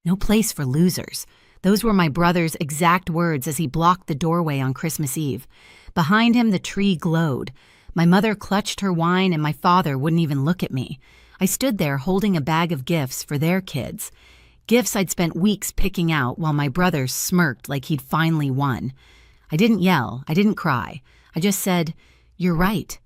No place for losers. Those were my brother's exact words as he blocked the doorway on Christmas Eve. Behind him, the tree glowed. My mother clutched her wine and my father wouldn't even look at me. I stood there holding a bag of gifts for their kids. Gifts I'd spent weeks picking out while my brother smirked like he'd finally won. I didn't yell, I didn't cry. I just said, "You're right."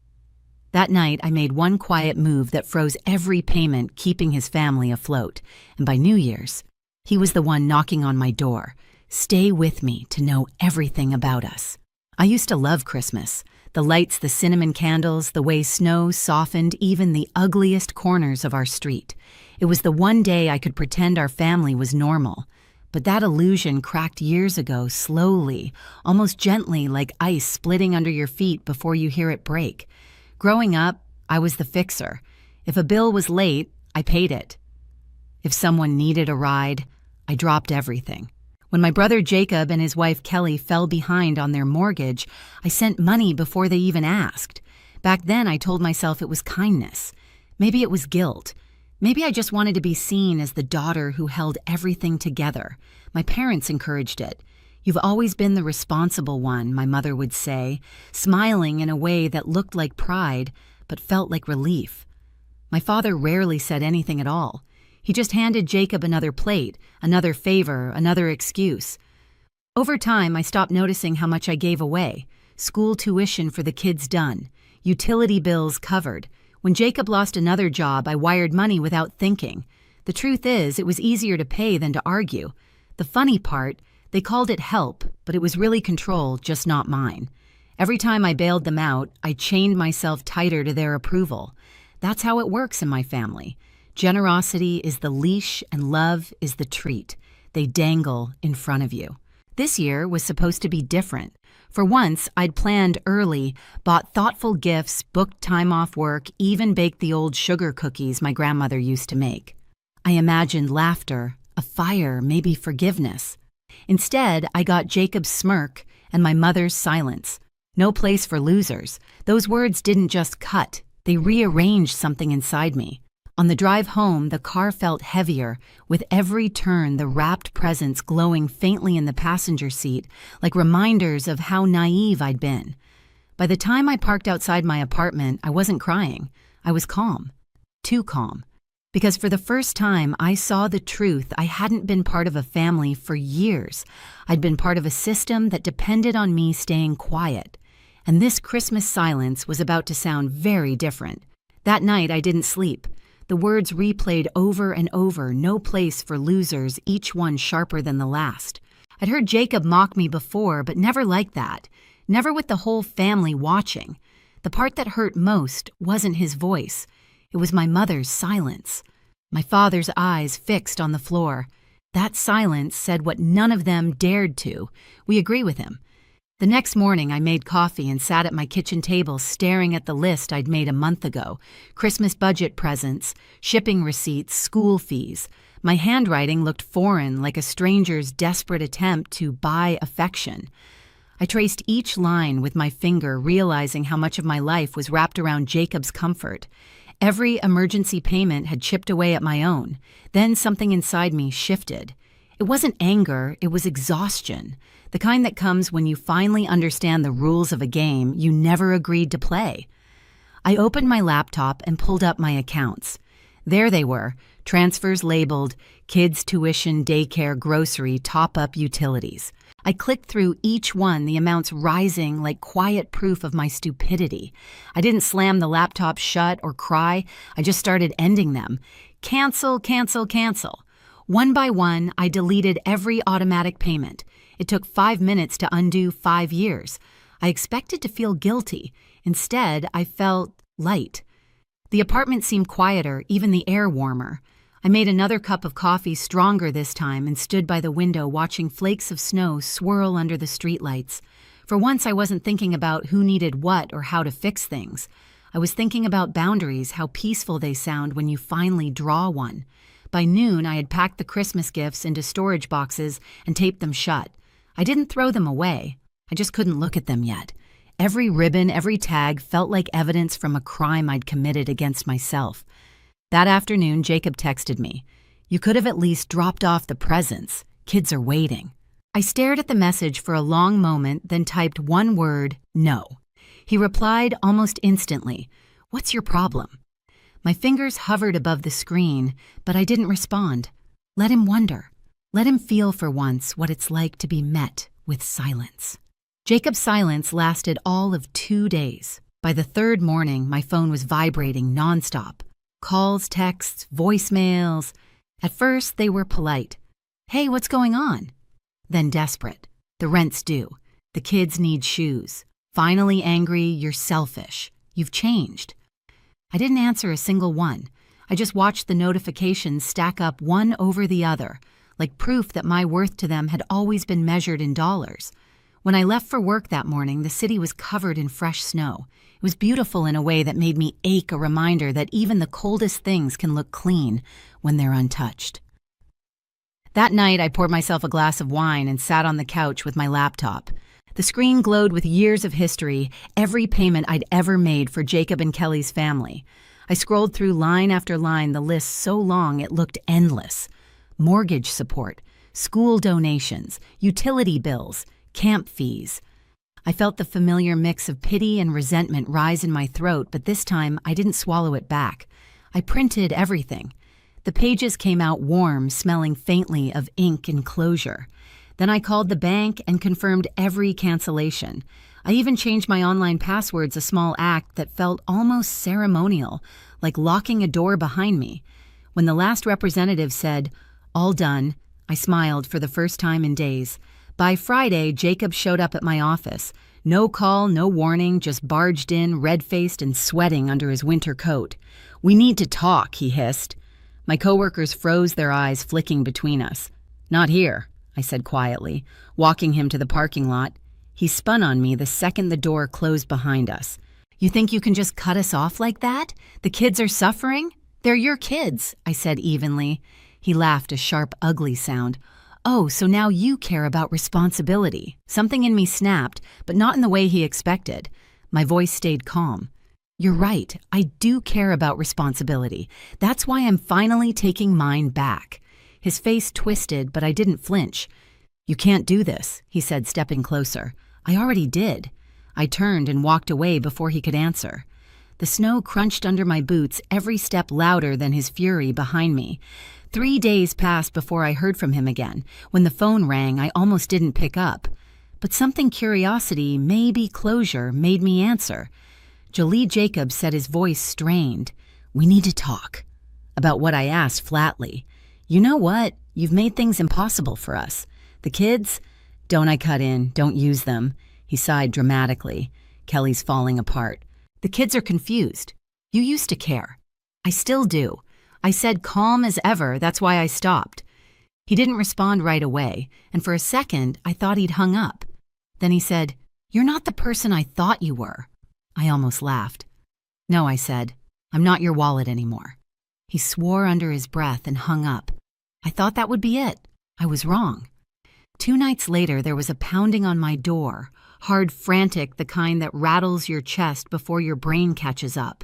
That night, I made one quiet move that froze every payment, keeping his family afloat. And by New Year's, he was the one knocking on my door. Stay with me to know everything about us. I used to love Christmas. The lights, the cinnamon candles, the way snow softened even the ugliest corners of our street. It was the one day I could pretend our family was normal. But that illusion cracked years ago, slowly, almost gently, like ice splitting under your feet before you hear it break. Growing up, I was the fixer. If a bill was late, I paid it. If someone needed a ride, I dropped everything. When my brother Jacob and his wife Kelly fell behind on their mortgage, I sent money before they even asked. Back then, I told myself it was kindness. Maybe it was guilt. Maybe I just wanted to be seen as the daughter who held everything together. My parents encouraged it. "You've always been the responsible one," my mother would say, smiling in a way that looked like pride, but felt like relief. My father rarely said anything at all. He just handed Jacob another plate, another favor, another excuse. Over time, I stopped noticing how much I gave away. School tuition for the kids done. Utility bills covered. When Jacob lost another job, I wired money without thinking. The truth is, it was easier to pay than to argue. The funny part, they called it help, but it was really control, just not mine. Every time I bailed them out, I chained myself tighter to their approval. That's how it works in my family. Generosity is the leash and love is the treat. They dangle in front of you. This year was supposed to be different. For once, I'd planned early, bought thoughtful gifts, booked time off work, even baked the old sugar cookies my grandmother used to make. I imagined laughter, a fire, maybe forgiveness. Instead, I got Jacob's smirk and my mother's silence. No place for losers. Those words didn't just cut, they rearranged something inside me. On the drive home, the car felt heavier, with every turn the wrapped presents glowing faintly in the passenger seat, like reminders of how naive I'd been. By the time I parked outside my apartment, I wasn't crying. I was calm. Too calm. Because for the first time, I saw the truth. I hadn't been part of a family for years. I'd been part of a system that depended on me staying quiet. And this Christmas silence was about to sound very different. That night, I didn't sleep. The words replayed over and over, no place for losers, each one sharper than the last. I'd heard Jacob mock me before, but never like that. Never with the whole family watching. The part that hurt most wasn't his voice. It was my mother's silence. My father's eyes fixed on the floor. That silence said what none of them dared to. We agree with him. The next morning, I made coffee and sat at my kitchen table staring at the list I'd made a month ago. Christmas budget presents, shipping receipts, school fees. My handwriting looked foreign, like a stranger's desperate attempt to buy affection. I traced each line with my finger, realizing how much of my life was wrapped around Jacob's comfort. Every emergency payment had chipped away at my own. Then something inside me shifted. It wasn't anger, it was exhaustion. The kind that comes when you finally understand the rules of a game you never agreed to play. I opened my laptop and pulled up my accounts. There they were, transfers labeled, kids' tuition, daycare, grocery, top-up utilities. I clicked through each one, the amounts rising like quiet proof of my stupidity. I didn't slam the laptop shut or cry, I just started ending them. Cancel, cancel, cancel. One by one, I deleted every automatic payment. It took 5 minutes to undo 5 years. I expected to feel guilty. Instead, I felt light. The apartment seemed quieter, even the air warmer. I made another cup of coffee, stronger this time, and stood by the window watching flakes of snow swirl under the streetlights. For once, I wasn't thinking about who needed what or how to fix things. I was thinking about boundaries, how peaceful they sound when you finally draw one. By noon, I had packed the Christmas gifts into storage boxes and taped them shut. I didn't throw them away. I just couldn't look at them yet. Every ribbon, every tag felt like evidence from a crime I'd committed against myself. That afternoon, Jacob texted me. You could have at least dropped off the presents. Kids are waiting." I stared at the message for a long moment, then typed one word, "No." He replied almost instantly, "What's your problem?" My fingers hovered above the screen, but I didn't respond. Let him wonder. Let him feel for once what it's like to be met with silence. Jacob's silence lasted all of 2 days. By the third morning, my phone was vibrating nonstop. Calls, texts, voicemails. At first, they were polite. "Hey, what's going on?" Then desperate. "The rent's due. The kids need shoes." Finally angry, "You're selfish. You've changed." I didn't answer a single one. I just watched the notifications stack up one over the other, like proof that my worth to them had always been measured in dollars. When I left for work that morning, the city was covered in fresh snow. It was beautiful in a way that made me ache, a reminder that even the coldest things can look clean when they're untouched. That night, I poured myself a glass of wine and sat on the couch with my laptop. The screen glowed with years of history, every payment I'd ever made for Jacob and Kelly's family. I scrolled through line after line, the list so long it looked endless. Mortgage support, school donations, utility bills, camp fees. I felt the familiar mix of pity and resentment rise in my throat, but this time I didn't swallow it back. I printed everything. The pages came out warm, smelling faintly of ink and closure. Then I called the bank and confirmed every cancellation. I even changed my online passwords, a small act that felt almost ceremonial, like locking a door behind me. When the last representative said, "All done," I smiled for the first time in days. By Friday, Jacob showed up at my office. No call, no warning, just barged in, red-faced and sweating under his winter coat. "We need to talk," he hissed. My coworkers froze their eyes, flicking between us. "Not here," I said quietly, walking him to the parking lot. He spun on me the second the door closed behind us. "You think you can just cut us off like that? The kids are suffering? They're your kids," I said evenly. He laughed, a sharp, ugly sound. "Oh, so now you care about responsibility." Something in me snapped, but not in the way he expected. My voice stayed calm. "You're right, I do care about responsibility. That's why I'm finally taking mine back." His face twisted, but I didn't flinch. "You can't do this," he said, stepping closer. "I already did." I turned and walked away before he could answer. The snow crunched under my boots, every step louder than his fury behind me. 3 days passed before I heard from him again. When the phone rang, I almost didn't pick up. But something curiosity, maybe closure, made me answer. Jolie Jacobs said, his voice strained, "We need to talk." About what I asked flatly. "You know what? You've made things impossible for us. The kids? Don't I cut in, don't use them." He sighed dramatically. Kelly's falling apart. "The kids are confused. You used to care." "I still do." I said calm as ever, that's why I stopped. He didn't respond right away, and for a second I thought he'd hung up. Then he said, "You're not the person I thought you were." I almost laughed. "No," I said, "I'm not your wallet anymore." He swore under his breath and hung up. I thought that would be it. I was wrong. 2 nights later, there was a pounding on my door, hard, frantic, the kind that rattles your chest before your brain catches up.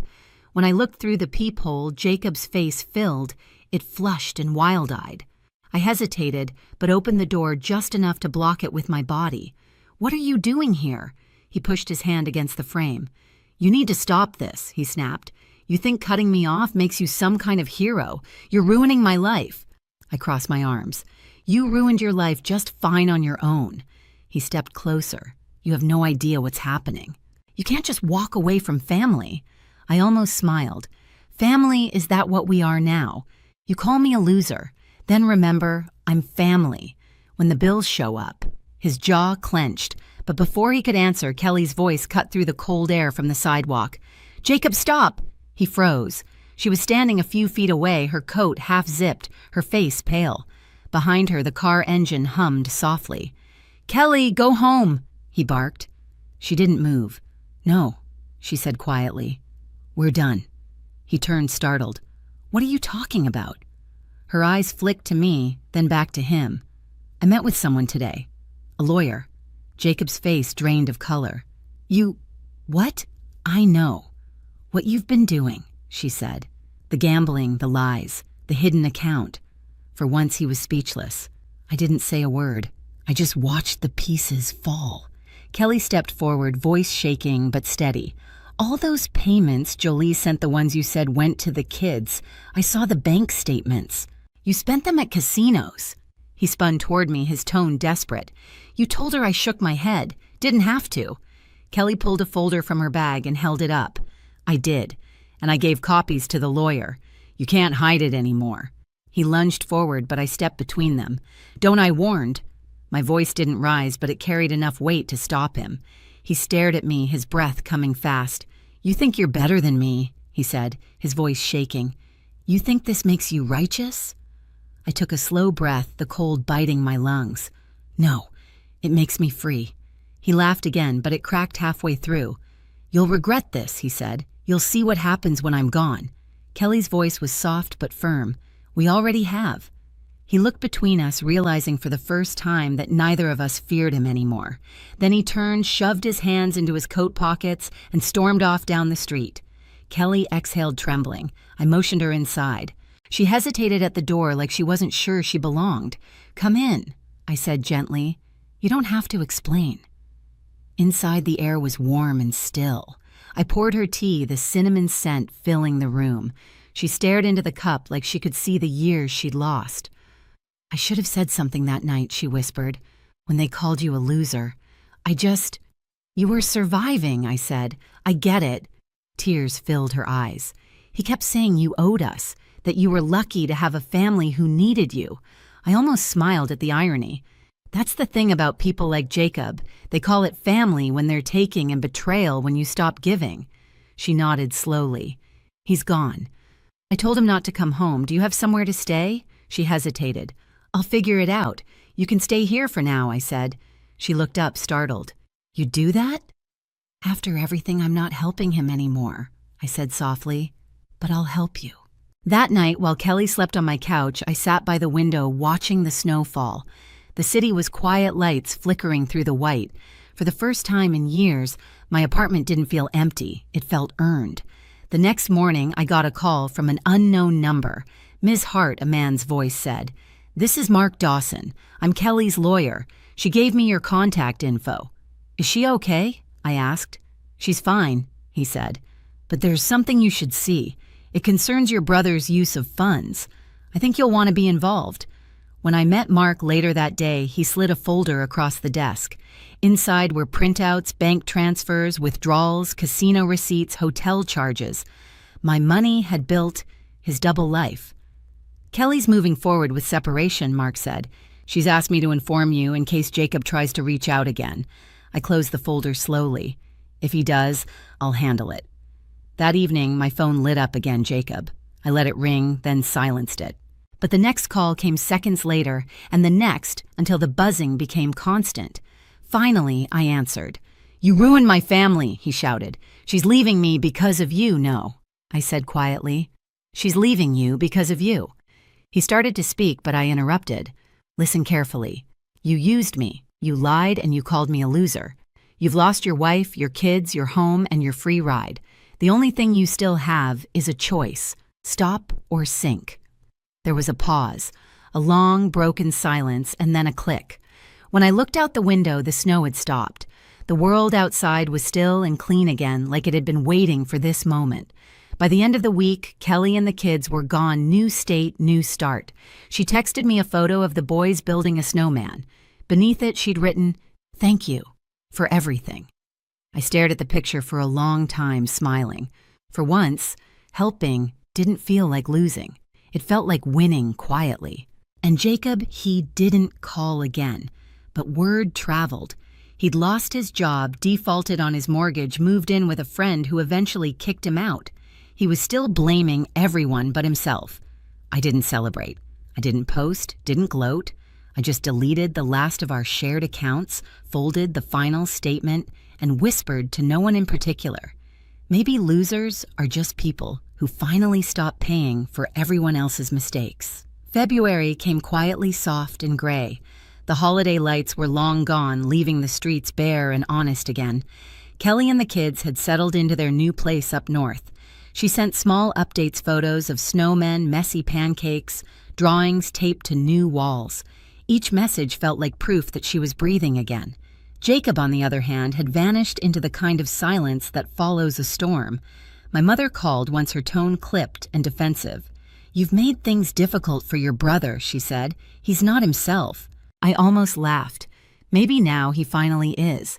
When I looked through the peephole, Jacob's face filled. It flushed and wild-eyed. I hesitated, but opened the door just enough to block it with my body. "What are you doing here?" He pushed his hand against the frame. "You need to stop this," he snapped. "You think cutting me off makes you some kind of hero. You're ruining my life." I crossed my arms. "You ruined your life just fine on your own." He stepped closer. "You have no idea what's happening. You can't just walk away from family." I almost smiled. "Family, is that what we are now? You call me a loser. Then remember, I'm family. When the bills show up." His jaw clenched, but before he could answer, Kelly's voice cut through the cold air from the sidewalk. "Jacob, stop!" He froze. She was standing a few feet away, her coat half-zipped, her face pale. Behind her, the car engine hummed softly. "Kelly, go home!" he barked. She didn't move. "No," she said quietly. "We're done." He turned, startled. "What are you talking about?" Her eyes flicked to me, then back to him. "I met with someone today. A lawyer." Jacob's face drained of color. "You... what?" "I know. What you've been doing," she said. "The gambling, the lies, the hidden account. For once he was speechless. I didn't say a word. I just watched the pieces fall. Kelly stepped forward, voice shaking but steady. All those payments Jolie sent, the ones you said went to the kids. I saw the bank statements. You spent them at casinos. He spun toward me, his tone desperate. You told her I shook my head. Didn't have to. Kelly pulled a folder from her bag and held it up. I did, and I gave copies to the lawyer. You can't hide it anymore. He lunged forward, but I stepped between them. Don't I warned? My voice didn't rise, but it carried enough weight to stop him. He stared at me, his breath coming fast. You think you're better than me, he said, his voice shaking. You think this makes you righteous? I took a slow breath, the cold biting my lungs. No, it makes me free. He laughed again, but it cracked halfway through. You'll regret this, he said. You'll see what happens when I'm gone. Kelly's voice was soft but firm. We already have. He looked between us, realizing for the first time that neither of us feared him anymore. Then he turned, shoved his hands into his coat pockets, and stormed off down the street. Kelly exhaled, trembling. I motioned her inside. She hesitated at the door like she wasn't sure she belonged. Come in, I said gently. You don't have to explain. Inside, the air was warm and still. I poured her tea, the cinnamon scent filling the room. She stared into the cup like she could see the years she'd lost. I should have said something that night, she whispered, when they called you a loser. You were surviving, I said. I get it. Tears filled her eyes. He kept saying you owed us, that you were lucky to have a family who needed you. I almost smiled at the irony. That's the thing about people like Jacob. They call it family when they're taking and betrayal when you stop giving. She nodded slowly. He's gone. I told him not to come home. Do you have somewhere to stay? She hesitated. I'll figure it out. You can stay here for now, I said. She looked up, startled. You do that? After everything, I'm not helping him anymore, I said softly. But I'll help you. That night, while Kelly slept on my couch, I sat by the window watching the snow fall. The city was quiet lights flickering through the white. For the first time in years, my apartment didn't feel empty. It felt earned. The next morning, I got a call from an unknown number. Ms. Hart, a man's voice said. This is Mark Dawson. I'm Kelly's lawyer. She gave me your contact info. Is she okay? I asked. She's fine, he said. But there's something you should see. It concerns your brother's use of funds. I think you'll want to be involved. When I met Mark later that day, he slid a folder across the desk. Inside were printouts, bank transfers, withdrawals, casino receipts, hotel charges. My money had built his double life. Kelly's moving forward with separation, Mark said. She's asked me to inform you in case Jacob tries to reach out again. I closed the folder slowly. If he does, I'll handle it. That evening, my phone lit up again, Jacob. I let it ring, then silenced it. But the next call came seconds later, and the next, until the buzzing became constant. Finally, I answered. You ruined my family, he shouted. She's leaving me because of you, no, I said quietly. She's leaving you because of you. He started to speak, but I interrupted. Listen carefully. You used me. You lied and you called me a loser. You've lost your wife, your kids, your home, and your free ride. The only thing you still have is a choice. Stop or sink. There was a pause, a long, broken silence, and then a click. When I looked out the window, the snow had stopped. The world outside was still and clean again, like it had been waiting for this moment. By the end of the week, Kelly and the kids were gone, new state, new start. She texted me a photo of the boys building a snowman. Beneath it, she'd written, "Thank you for everything." I stared at the picture for a long time, smiling. For once, helping didn't feel like losing. It felt like winning quietly. And Jacob, he didn't call again. But word traveled. He'd lost his job, defaulted on his mortgage, moved in with a friend who eventually kicked him out. He was still blaming everyone but himself. I didn't celebrate. I didn't post, didn't gloat. I just deleted the last of our shared accounts, folded the final statement, and whispered to no one in particular. Maybe losers are just people who finally stop paying for everyone else's mistakes. February came quietly soft and gray. The holiday lights were long gone, leaving the streets bare and honest again. Kelly and the kids had settled into their new place up north. She sent small updates, photos of snowmen, messy pancakes, drawings taped to new walls. Each message felt like proof that she was breathing again. Jacob, on the other hand, had vanished into the kind of silence that follows a storm. My mother called once her tone clipped and defensive. "You've made things difficult for your brother," she said. "He's not himself." I almost laughed. Maybe now he finally is.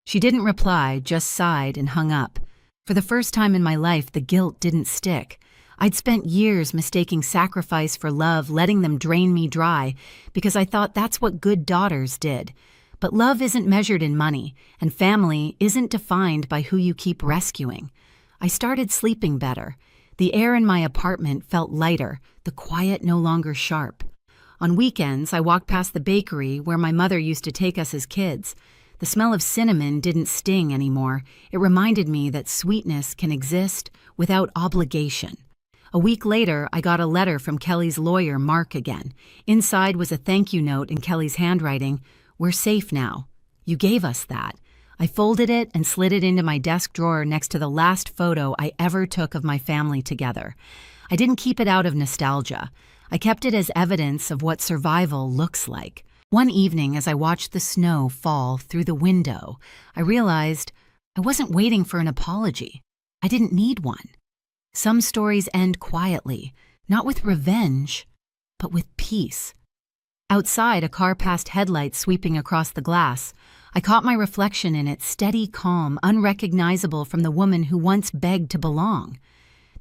She didn't reply, just sighed and hung up. For the first time in my life, the guilt didn't stick. I'd spent years mistaking sacrifice for love, letting them drain me dry, because I thought that's what good daughters did. But love isn't measured in money, and family isn't defined by who you keep rescuing. I started sleeping better. The air in my apartment felt lighter, the quiet no longer sharp. On weekends, I walked past the bakery where my mother used to take us as kids. The smell of cinnamon didn't sting anymore. It reminded me that sweetness can exist without obligation. A week later, I got a letter from Kelly's lawyer, Mark, again. Inside was a thank you note in Kelly's handwriting. "We're safe now. You gave us that." I folded it and slid it into my desk drawer next to the last photo I ever took of my family together. I didn't keep it out of nostalgia. I kept it as evidence of what survival looks like. One evening, as I watched the snow fall through the window, I realized I wasn't waiting for an apology. I didn't need one. Some stories end quietly, not with revenge, but with peace. Outside, a car passed headlights sweeping across the glass. I caught my reflection in it, steady, calm, unrecognizable from the woman who once begged to belong.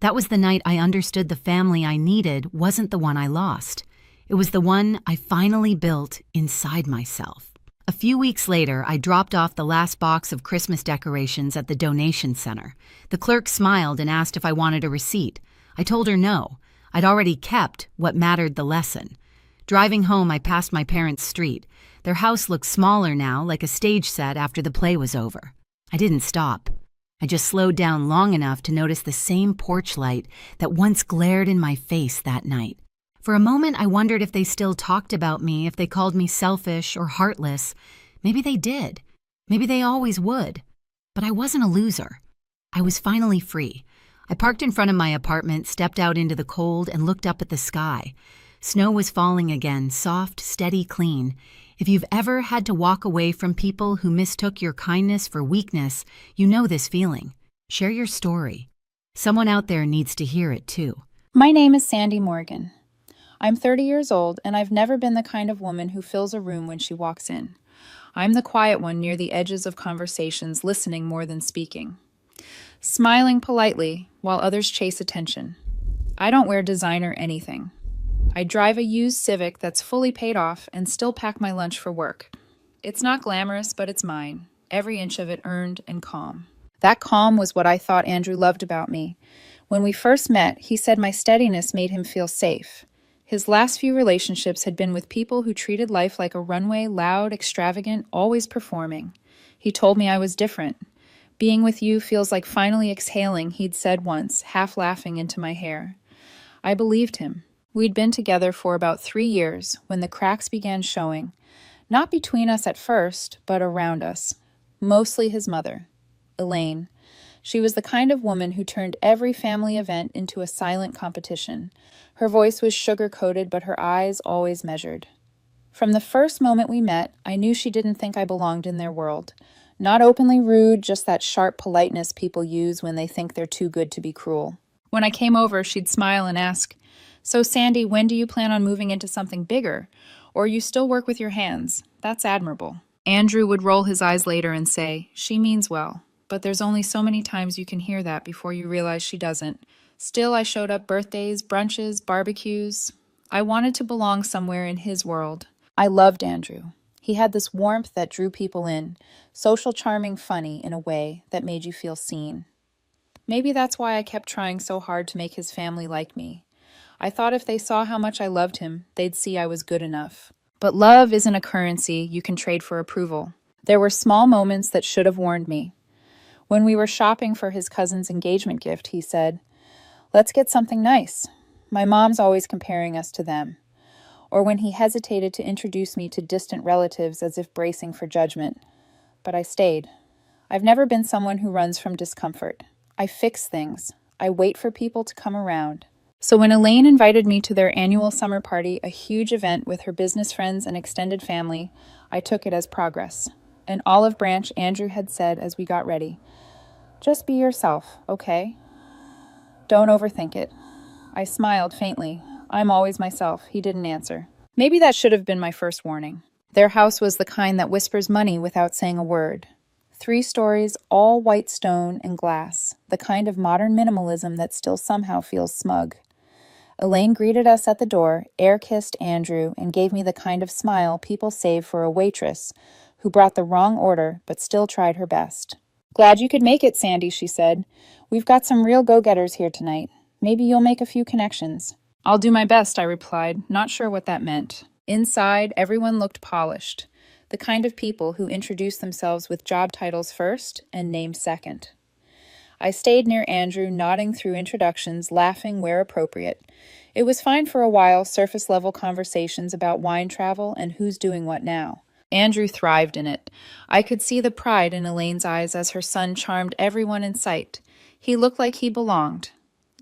That was the night I understood the family I needed wasn't the one I lost. It was the one I finally built inside myself. A few weeks later, I dropped off the last box of Christmas decorations at the donation center. The clerk smiled and asked if I wanted a receipt. I told her no. I'd already kept what mattered the lesson. Driving home, I passed my parents' street. Their house looked smaller now, like a stage set after the play was over. I didn't stop. I just slowed down long enough to notice the same porch light that once glared in my face that night. For a moment, I wondered if they still talked about me, if they called me selfish or heartless. Maybe they did. Maybe they always would. But I wasn't a loser. I was finally free. I parked in front of my apartment, stepped out into the cold, and looked up at the sky. Snow was falling again, soft, steady, clean. If you've ever had to walk away from people who mistook your kindness for weakness, you know this feeling. Share your story. Someone out there needs to hear it too. My name is Sandy Morgan. I'm 30 years old, and I've never been the kind of woman who fills a room when she walks in. I'm the quiet one near the edges of conversations, listening more than speaking. Smiling politely while others chase attention. I don't wear designer anything. I drive a used Civic that's fully paid off and still pack my lunch for work. It's not glamorous, but it's mine. Every inch of it earned and calm. That calm was what I thought Andrew loved about me. When we first met, he said my steadiness made him feel safe. His last few relationships had been with people who treated life like a runway, loud, extravagant, always performing. He told me I was different. "Being with you feels like finally exhaling," he'd said once, half laughing into my hair. I believed him. We'd been together for about 3 years when the cracks began showing, not between us at first, but around us. Mostly his mother, Elaine. She was the kind of woman who turned every family event into a silent competition. Her voice was sugar-coated, but her eyes always measured. From the first moment we met, I knew she didn't think I belonged in their world. Not openly rude, just that sharp politeness people use when they think they're too good to be cruel. When I came over, she'd smile and ask, "So, Sandy, when do you plan on moving into something bigger? Or you still work with your hands? That's admirable." Andrew would roll his eyes later and say, "She means well, but there's only so many times you can hear that before you realize she doesn't." Still, I showed up birthdays, brunches, barbecues. I wanted to belong somewhere in his world. I loved Andrew. He had this warmth that drew people in, social, charming, funny in a way that made you feel seen. Maybe that's why I kept trying so hard to make his family like me. I thought if they saw how much I loved him, they'd see I was good enough. But love isn't a currency you can trade for approval. There were small moments that should have warned me. When we were shopping for his cousin's engagement gift, he said, "Let's get something nice. My mom's always comparing us to them." Or when he hesitated to introduce me to distant relatives as if bracing for judgment. But I stayed. I've never been someone who runs from discomfort. I fix things. I wait for people to come around. So when Elaine invited me to their annual summer party, a huge event with her business friends and extended family, I took it as progress. An olive branch, Andrew had said as we got ready. Just be yourself, okay? Don't overthink it. I smiled faintly. I'm always myself. He didn't answer. Maybe that should have been my first warning. Their house was the kind that whispers money without saying a word. 3 stories, all white stone and glass, the kind of modern minimalism that still somehow feels smug. Elaine greeted us at the door, air-kissed Andrew, and gave me the kind of smile people save for a waitress who brought the wrong order but still tried her best. Glad you could make it, Sandy, she said. We've got some real go-getters here tonight. Maybe you'll make a few connections. I'll do my best, I replied, not sure what that meant. Inside, everyone looked polished, the kind of people who introduce themselves with job titles first and names second. I stayed near Andrew, nodding through introductions, laughing where appropriate. It was fine for a while, surface-level conversations about wine travel and who's doing what now. Andrew thrived in it. I could see the pride in Elaine's eyes as her son charmed everyone in sight. He looked like he belonged.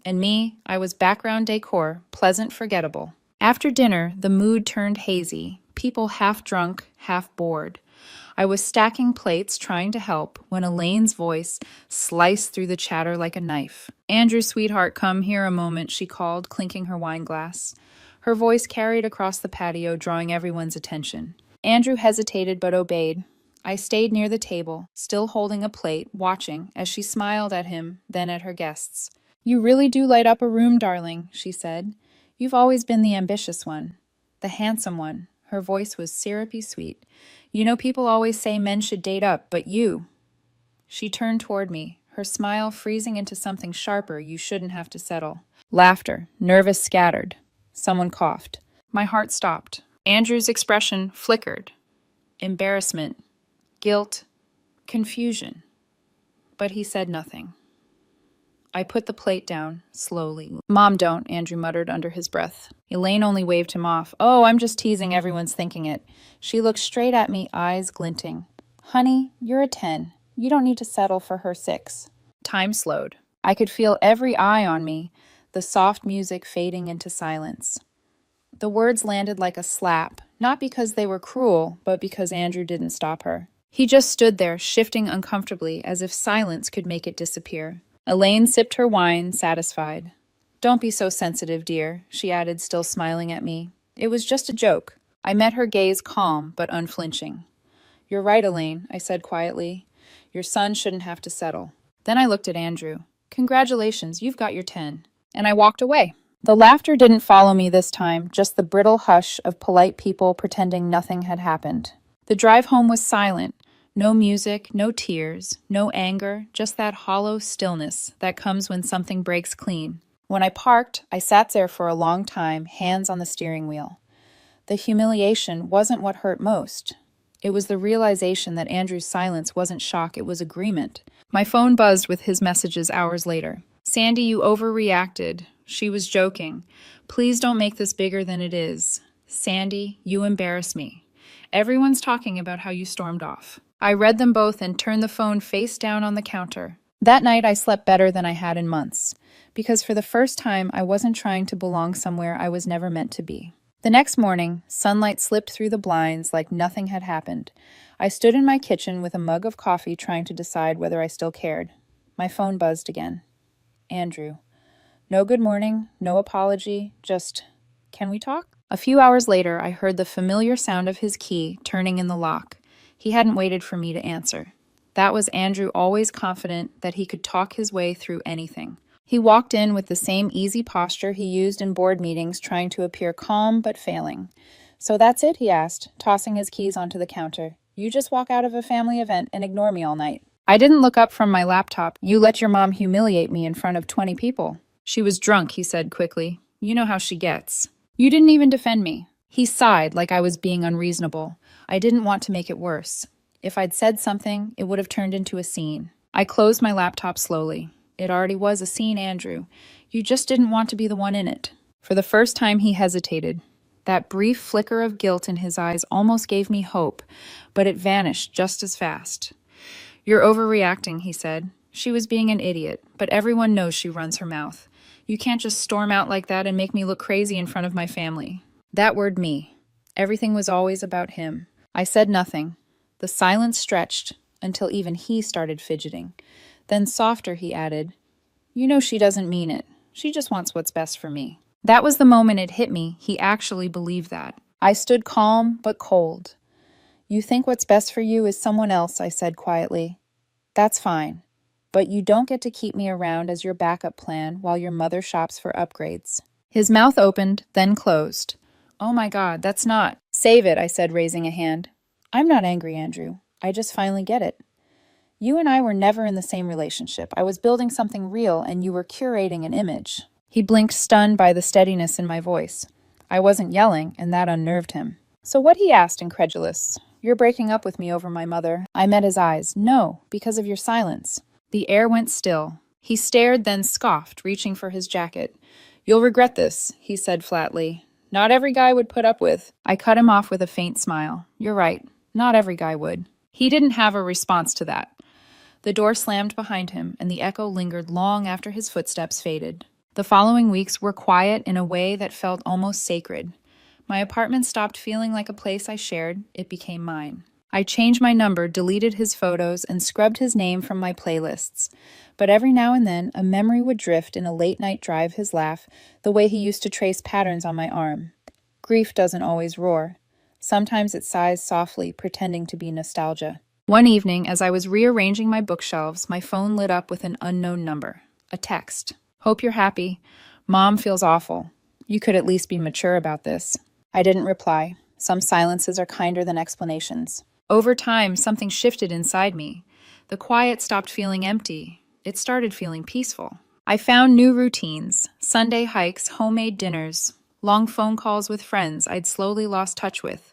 And me, I was background decor, pleasant, forgettable. After dinner, the mood turned hazy, people half drunk, half bored. I was stacking plates, trying to help, when Elaine's voice sliced through the chatter like a knife. Andrew, sweetheart, come here a moment, she called, clinking her wine glass. Her voice carried across the patio, drawing everyone's attention. Andrew hesitated but obeyed. I stayed near the table, still holding a plate, watching as she smiled at him, then at her guests. You really do light up a room, darling, she said. You've always been the ambitious one, the handsome one. Her voice was syrupy sweet. You know, people always say men should date up, but you. She turned toward me, her smile freezing into something sharper. You shouldn't have to settle. Laughter, nervous, scattered. Someone coughed. My heart stopped. Andrew's expression flickered. Embarrassment, guilt, confusion. But he said nothing. I put the plate down, slowly. Mom, don't, Andrew muttered under his breath. Elaine only waved him off. Oh, I'm just teasing, everyone's thinking it. She looked straight at me, eyes glinting. Honey, you're a 10. You don't need to settle for her 6. Time slowed. I could feel every eye on me, the soft music fading into silence. The words landed like a slap, not because they were cruel, but because Andrew didn't stop her. He just stood there, shifting uncomfortably, as if silence could make it disappear. Elaine sipped her wine, satisfied. Don't be so sensitive, dear, she added, still smiling at me. It was just a joke. I met her gaze calm but unflinching. You're right, Elaine, I said quietly. Your son shouldn't have to settle. Then I looked at Andrew. Congratulations, you've got your 10. And I walked away. The laughter didn't follow me this time, just the brittle hush of polite people pretending nothing had happened. The drive home was silent. No music, no tears, no anger, just that hollow stillness that comes when something breaks clean. When I parked, I sat there for a long time, hands on the steering wheel. The humiliation wasn't what hurt most. It was the realization that Andrew's silence wasn't shock, it was agreement. My phone buzzed with his messages hours later. Sandy, you overreacted. She was joking. Please don't make this bigger than it is. Sandy, you embarrass me. Everyone's talking about how you stormed off. I read them both and turned the phone face down on the counter. That night I slept better than I had in months, because for the first time I wasn't trying to belong somewhere I was never meant to be. The next morning, sunlight slipped through the blinds like nothing had happened. I stood in my kitchen with a mug of coffee trying to decide whether I still cared. My phone buzzed again. Andrew. No good morning, no apology, just, can we talk? A few hours later, I heard the familiar sound of his key turning in the lock. He hadn't waited for me to answer. That was Andrew, always confident that he could talk his way through anything. He walked in with the same easy posture he used in board meetings, trying to appear calm but failing. So that's it, he asked, tossing his keys onto the counter. You just walk out of a family event and ignore me all night. I didn't look up from my laptop. You let your mom humiliate me in front of 20 people. She was drunk, he said quickly. You know how she gets. You didn't even defend me. He sighed like I was being unreasonable. I didn't want to make it worse. If I'd said something, it would have turned into a scene. I closed my laptop slowly. It already was a scene, Andrew. You just didn't want to be the one in it. For the first time, he hesitated. That brief flicker of guilt in his eyes almost gave me hope, but it vanished just as fast. You're overreacting, he said. She was being an idiot, but everyone knows she runs her mouth. You can't just storm out like that and make me look crazy in front of my family. That word me. Everything was always about him. I said nothing. The silence stretched until even he started fidgeting. Then softer, he added, "You know she doesn't mean it. She just wants what's best for me." That was the moment it hit me. He actually believed that. I stood calm but cold. "You think what's best for you is someone else," I said quietly. "That's fine. But you don't get to keep me around as your backup plan while your mother shops for upgrades." His mouth opened, then closed. "Oh my God, that's not—" "Save it," I said, raising a hand. "I'm not angry, Andrew. I just finally get it. You and I were never in the same relationship. I was building something real, and you were curating an image." He blinked, stunned by the steadiness in my voice. I wasn't yelling, and that unnerved him. "So what?" he asked, incredulous. "You're breaking up with me over my mother." I met his eyes. "No, because of your silence." The air went still. He stared, then scoffed, reaching for his jacket. "You'll regret this," he said flatly. "Not every guy would put up with—" I cut him off with a faint smile. "You're right. Not every guy would." He didn't have a response to that. The door slammed behind him, and the echo lingered long after his footsteps faded. The following weeks were quiet in a way that felt almost sacred. My apartment stopped feeling like a place I shared. It became mine. I changed my number, deleted his photos, and scrubbed his name from my playlists. But every now and then, a memory would drift in a late-night drive, his laugh, the way he used to trace patterns on my arm. Grief doesn't always roar. Sometimes it sighs softly, pretending to be nostalgia. One evening, as I was rearranging my bookshelves, my phone lit up with an unknown number. A text. "Hope you're happy. Mom feels awful. You could at least be mature about this." I didn't reply. Some silences are kinder than explanations. Over time, something shifted inside me. The quiet stopped feeling empty. It started feeling peaceful. I found new routines: Sunday hikes, homemade dinners, long phone calls with friends I'd slowly lost touch with.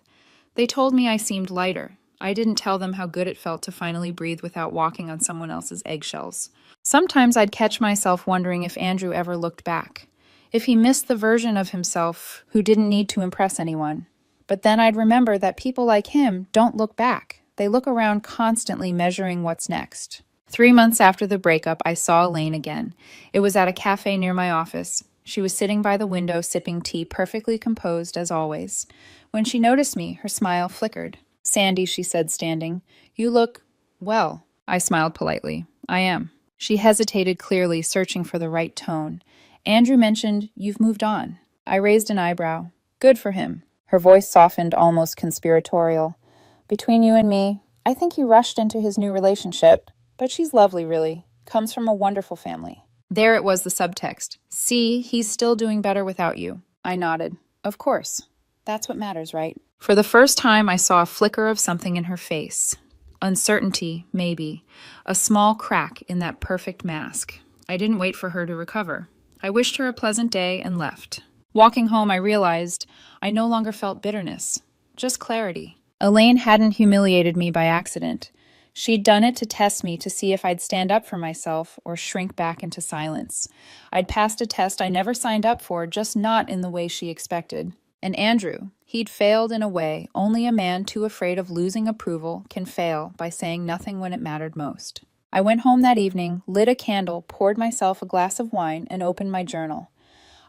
They told me I seemed lighter. I didn't tell them how good it felt to finally breathe without walking on someone else's eggshells. Sometimes I'd catch myself wondering if Andrew ever looked back, if he missed the version of himself who didn't need to impress anyone. But then I'd remember that people like him don't look back. They look around, constantly measuring what's next. 3 months after the breakup, I saw Elaine again. It was at a cafe near my office. She was sitting by the window, sipping tea, perfectly composed as always. When she noticed me, her smile flickered. "Sandy," she said, standing, "you look well." I smiled politely. "I am." She hesitated, clearly searching for the right tone. "Andrew mentioned you've moved on." I raised an eyebrow. "Good for him." Her voice softened, almost conspiratorial. "Between you and me, I think he rushed into his new relationship. But she's lovely, really. Comes from a wonderful family." There it was, the subtext. "See, he's still doing better without you." I nodded. "Of course. That's what matters, right?" For the first time, I saw a flicker of something in her face. Uncertainty, maybe. A small crack in that perfect mask. I didn't wait for her to recover. I wished her a pleasant day and left. Walking home, I realized I no longer felt bitterness, just clarity. Elaine hadn't humiliated me by accident. She'd done it to test me, to see if I'd stand up for myself or shrink back into silence. I'd passed a test I never signed up for, just not in the way she expected. And Andrew, he'd failed in a way only a man too afraid of losing approval can fail, by saying nothing when it mattered most. I went home that evening, lit a candle, poured myself a glass of wine, and opened my journal.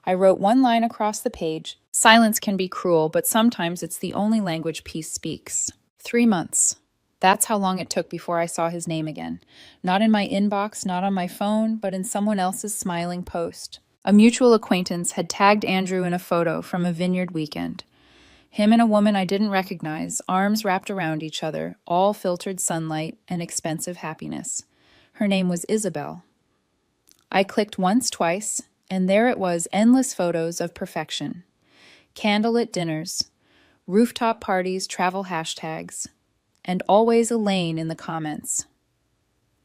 I wrote one line across the page. Silence can be cruel, but sometimes it's the only language peace speaks. 3 months. That's how long it took before I saw his name again. Not in my inbox, not on my phone, but in someone else's smiling post. A mutual acquaintance had tagged Andrew in a photo from a vineyard weekend. Him and a woman I didn't recognize, arms wrapped around each other, all filtered sunlight and expensive happiness. Her name was Isabel. I clicked once, twice, and there it was, endless photos of perfection. Candlelit dinners, rooftop parties, travel hashtags, and always Elaine in the comments.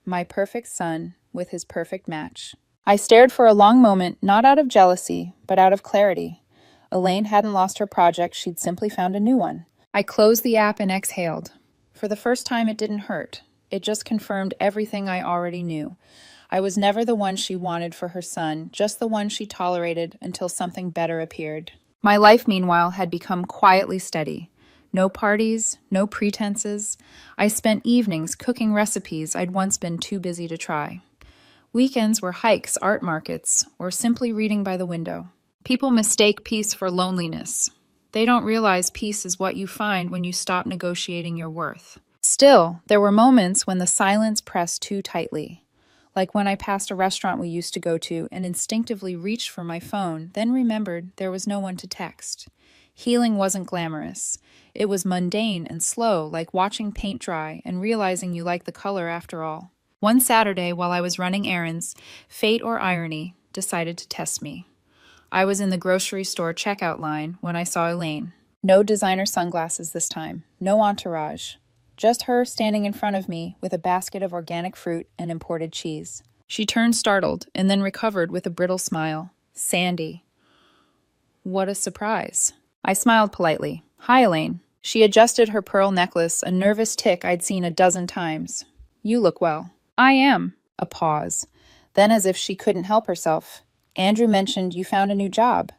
My perfect son with his perfect match. I stared for a long moment, not out of jealousy, but out of clarity. Elaine hadn't lost her project, she'd simply found a new one. I closed the app and exhaled. For the first time, it didn't hurt. It just confirmed everything I already knew. I was never the one she wanted for her son, just the one she tolerated until something better appeared. My life, meanwhile, had become quietly steady. No parties, no pretenses. I spent evenings cooking recipes I'd once been too busy to try. Weekends were hikes, art markets, or simply reading by the window. People mistake peace for loneliness. They don't realize peace is what you find when you stop negotiating your worth. Still, there were moments when the silence pressed too tightly. Like when I passed a restaurant we used to go to and instinctively reached for my phone, then remembered there was no one to text. Healing wasn't glamorous. It was mundane and slow, like watching paint dry and realizing you like the color after all. One Saturday, while I was running errands, fate or irony decided to test me. I was in the grocery store checkout line when I saw Elaine. No designer sunglasses this time, no entourage. Just her standing in front of me with a basket of organic fruit and imported cheese. She turned startled and then recovered with a brittle smile. Sandy. What a surprise. I smiled politely. Hi, Elaine. She adjusted her pearl necklace, a nervous tick I'd seen a dozen times. You look well. I am. A pause. Then, as if she couldn't help herself, Andrew mentioned you found a new job.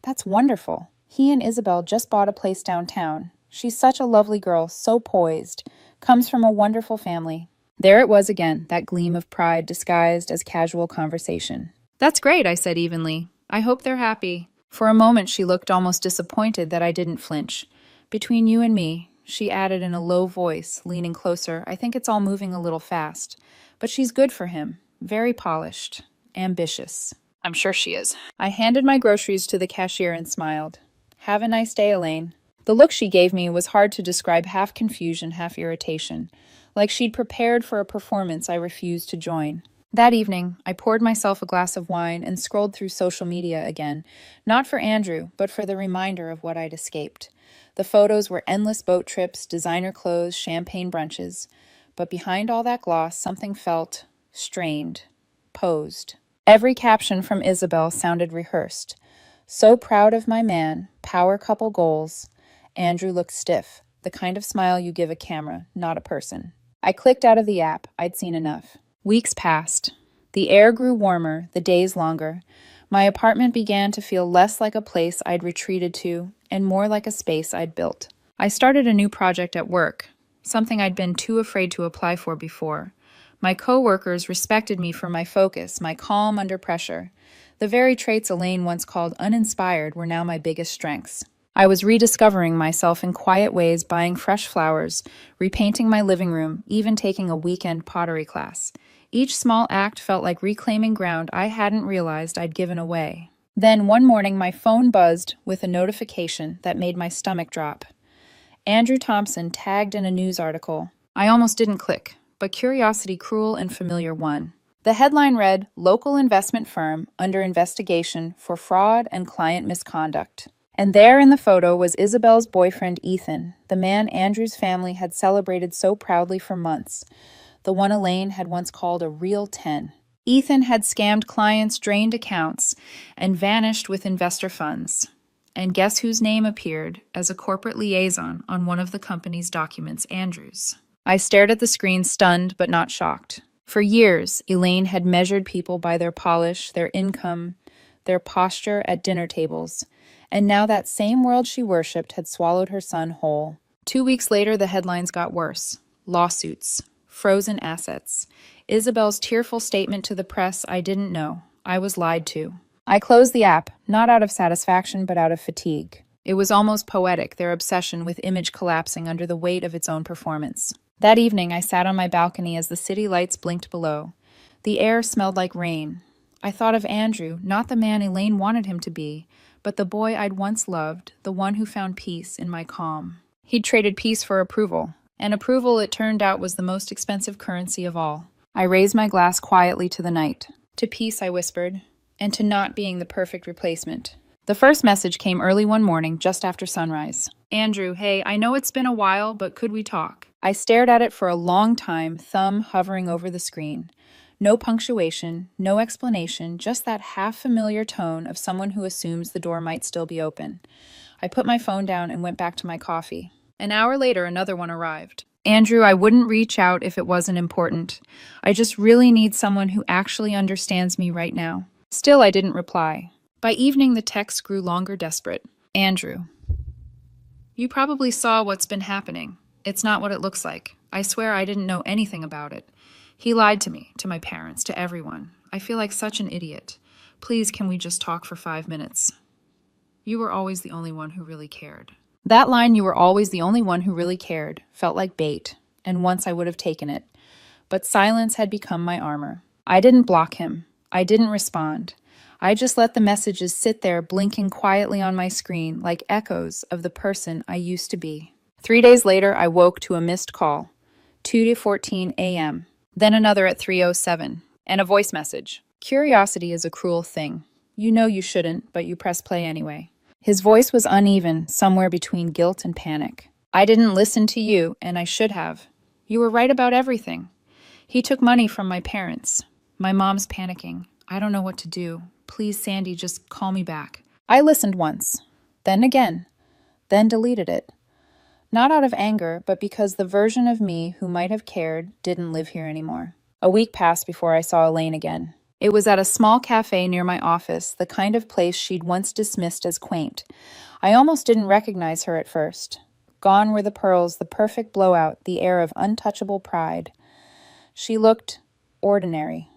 That's wonderful. He and Isabel just bought a place downtown. She's such a lovely girl, so poised. Comes from a wonderful family. There it was again, that gleam of pride disguised as casual conversation. That's great, I said evenly. I hope they're happy. For a moment she looked almost disappointed that I didn't flinch. Between you and me, she added in a low voice, leaning closer, I think it's all moving a little fast. But she's good for him. Very polished. Ambitious. I'm sure she is. I handed my groceries to the cashier and smiled. Have a nice day, Elaine. The look she gave me was hard to describe, half confusion, half irritation, like she'd prepared for a performance I refused to join. That evening, I poured myself a glass of wine and scrolled through social media again, not for Andrew, but for the reminder of what I'd escaped. The photos were endless boat trips, designer clothes, champagne brunches, but behind all that gloss, something felt strained, posed. Every caption from Isabel sounded rehearsed. So proud of my man, power couple goals. Andrew looked stiff, the kind of smile you give a camera, not a person. I clicked out of the app. I'd seen enough. Weeks passed. The air grew warmer, the days longer. My apartment began to feel less like a place I'd retreated to and more like a space I'd built. I started a new project at work, something I'd been too afraid to apply for before. My coworkers respected me for my focus, my calm under pressure. The very traits Elaine once called uninspired were now my biggest strengths. I was rediscovering myself in quiet ways, buying fresh flowers, repainting my living room, even taking a weekend pottery class. Each small act felt like reclaiming ground I hadn't realized I'd given away. Then one morning my phone buzzed with a notification that made my stomach drop. Andrew Thompson tagged in a news article. I almost didn't click, but curiosity, cruel and familiar, won. The headline read, "Local investment firm under investigation for fraud and client misconduct." And there in the photo was Isabel's boyfriend, Ethan, the man Andrew's family had celebrated so proudly for months, the one Elaine had once called a real 10. Ethan had scammed clients, drained accounts, and vanished with investor funds. And guess whose name appeared as a corporate liaison on one of the company's documents, Andrew's. I stared at the screen, stunned but not shocked. For years, Elaine had measured people by their polish, their income, their posture at dinner tables. And now that same world she worshipped had swallowed her son whole. 2 weeks later, the headlines got worse. Lawsuits. Frozen assets. Isabel's tearful statement to the press, I didn't know. I was lied to. I closed the app, not out of satisfaction, but out of fatigue. It was almost poetic, their obsession with image collapsing under the weight of its own performance. That evening, I sat on my balcony as the city lights blinked below. The air smelled like rain. I thought of Andrew, not the man Elaine wanted him to be, but the boy I'd once loved, the one who found peace in my calm. He'd traded peace for approval, and approval, it turned out, was the most expensive currency of all. I raised my glass quietly to the night. To peace, I whispered, and to not being the perfect replacement. The first message came early one morning, just after sunrise. Andrew, hey, I know it's been a while, but could we talk? I stared at it for a long time, thumb hovering over the screen. No punctuation, no explanation, just that half-familiar tone of someone who assumes the door might still be open. I put my phone down and went back to my coffee. An hour later, another one arrived. Andrew, I wouldn't reach out if it wasn't important. I just really need someone who actually understands me right now. Still, I didn't reply. By evening, the text grew longer, desperate. Andrew, you probably saw what's been happening. It's not what it looks like. I swear I didn't know anything about it. He lied to me, to my parents, to everyone. I feel like such an idiot. Please, can we just talk for 5 minutes? You were always the only one who really cared. That line, "you were always the only one who really cared," felt like bait, and once I would have taken it. But silence had become my armor. I didn't block him. I didn't respond. I just let the messages sit there blinking quietly on my screen like echoes of the person I used to be. 3 days later, I woke to a missed call, 2:14 a.m., then another at 3:07, and a voice message. Curiosity is a cruel thing. You know you shouldn't, but you press play anyway. His voice was uneven, somewhere between guilt and panic. "I didn't listen to you, and I should have. You were right about everything. He took money from my parents. My mom's panicking. I don't know what to do. Please, Sandy, just call me back." I listened once, then again, then deleted it. Not out of anger, but because the version of me who might have cared didn't live here anymore. A week passed before I saw Elaine again. It was at a small cafe near my office, the kind of place she'd once dismissed as quaint. I almost didn't recognize her at first. Gone were the pearls, the perfect blowout, the air of untouchable pride. She looked ordinary,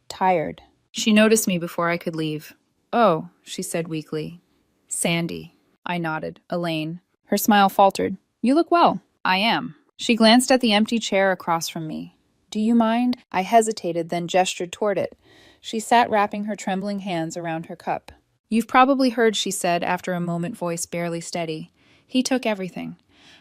tired. She noticed me before I could leave. "Oh," she said weakly. "Sandy." I nodded. "Elaine." Her smile faltered. "You look well." "I am." She glanced at the empty chair across from me. "Do you mind?" I hesitated, then gestured toward it. She sat wrapping her trembling hands around her cup. "You've probably heard," she said after a moment, voice barely steady. "He took everything.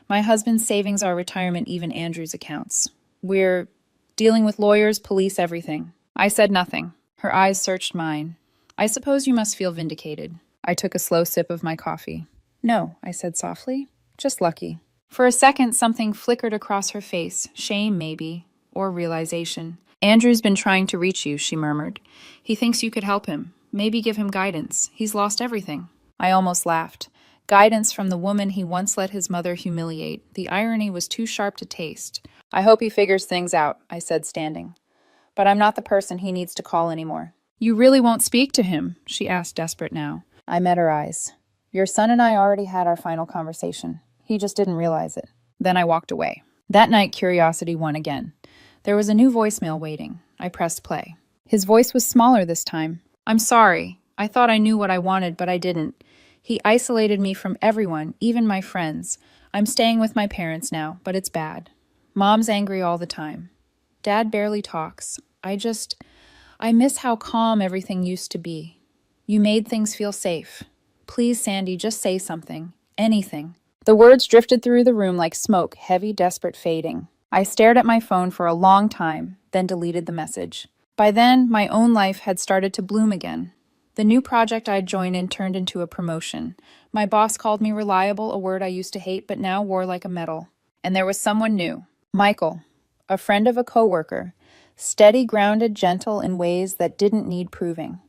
My husband's savings, our retirement, even Andrew's accounts. We're dealing with lawyers, police, everything." I said nothing. Her eyes searched mine. "I suppose you must feel vindicated." I took a slow sip of my coffee. "No," I said softly. "Just lucky." For a second, something flickered across her face. Shame, maybe, or realization. "Andrew's been trying to reach you," she murmured. "He thinks you could help him. Maybe give him guidance. He's lost everything." I almost laughed. Guidance from the woman he once let his mother humiliate. The irony was too sharp to taste. "I hope he figures things out," I said, standing. "But I'm not the person he needs to call anymore." "You really won't speak to him?" she asked, desperate now. I met her eyes. "Your son and I already had our final conversation. He just didn't realize it." Then I walked away. That night, curiosity won again. There was a new voicemail waiting. I pressed play. His voice was smaller this time. "I'm sorry. I thought I knew what I wanted, but I didn't. He isolated me from everyone, even my friends. I'm staying with my parents now, but it's bad. Mom's angry all the time. Dad barely talks. I miss how calm everything used to be. You made things feel safe. Please, Sandy, just say something. Anything." The words drifted through the room like smoke, heavy, desperate, fading. I stared at my phone for a long time, then deleted the message. By then, my own life had started to bloom again. The new project I'd joined in turned into a promotion. My boss called me reliable, a word I used to hate but now wore like a medal. And there was someone new. Michael, a friend of a coworker, steady, grounded, gentle in ways that didn't need proving.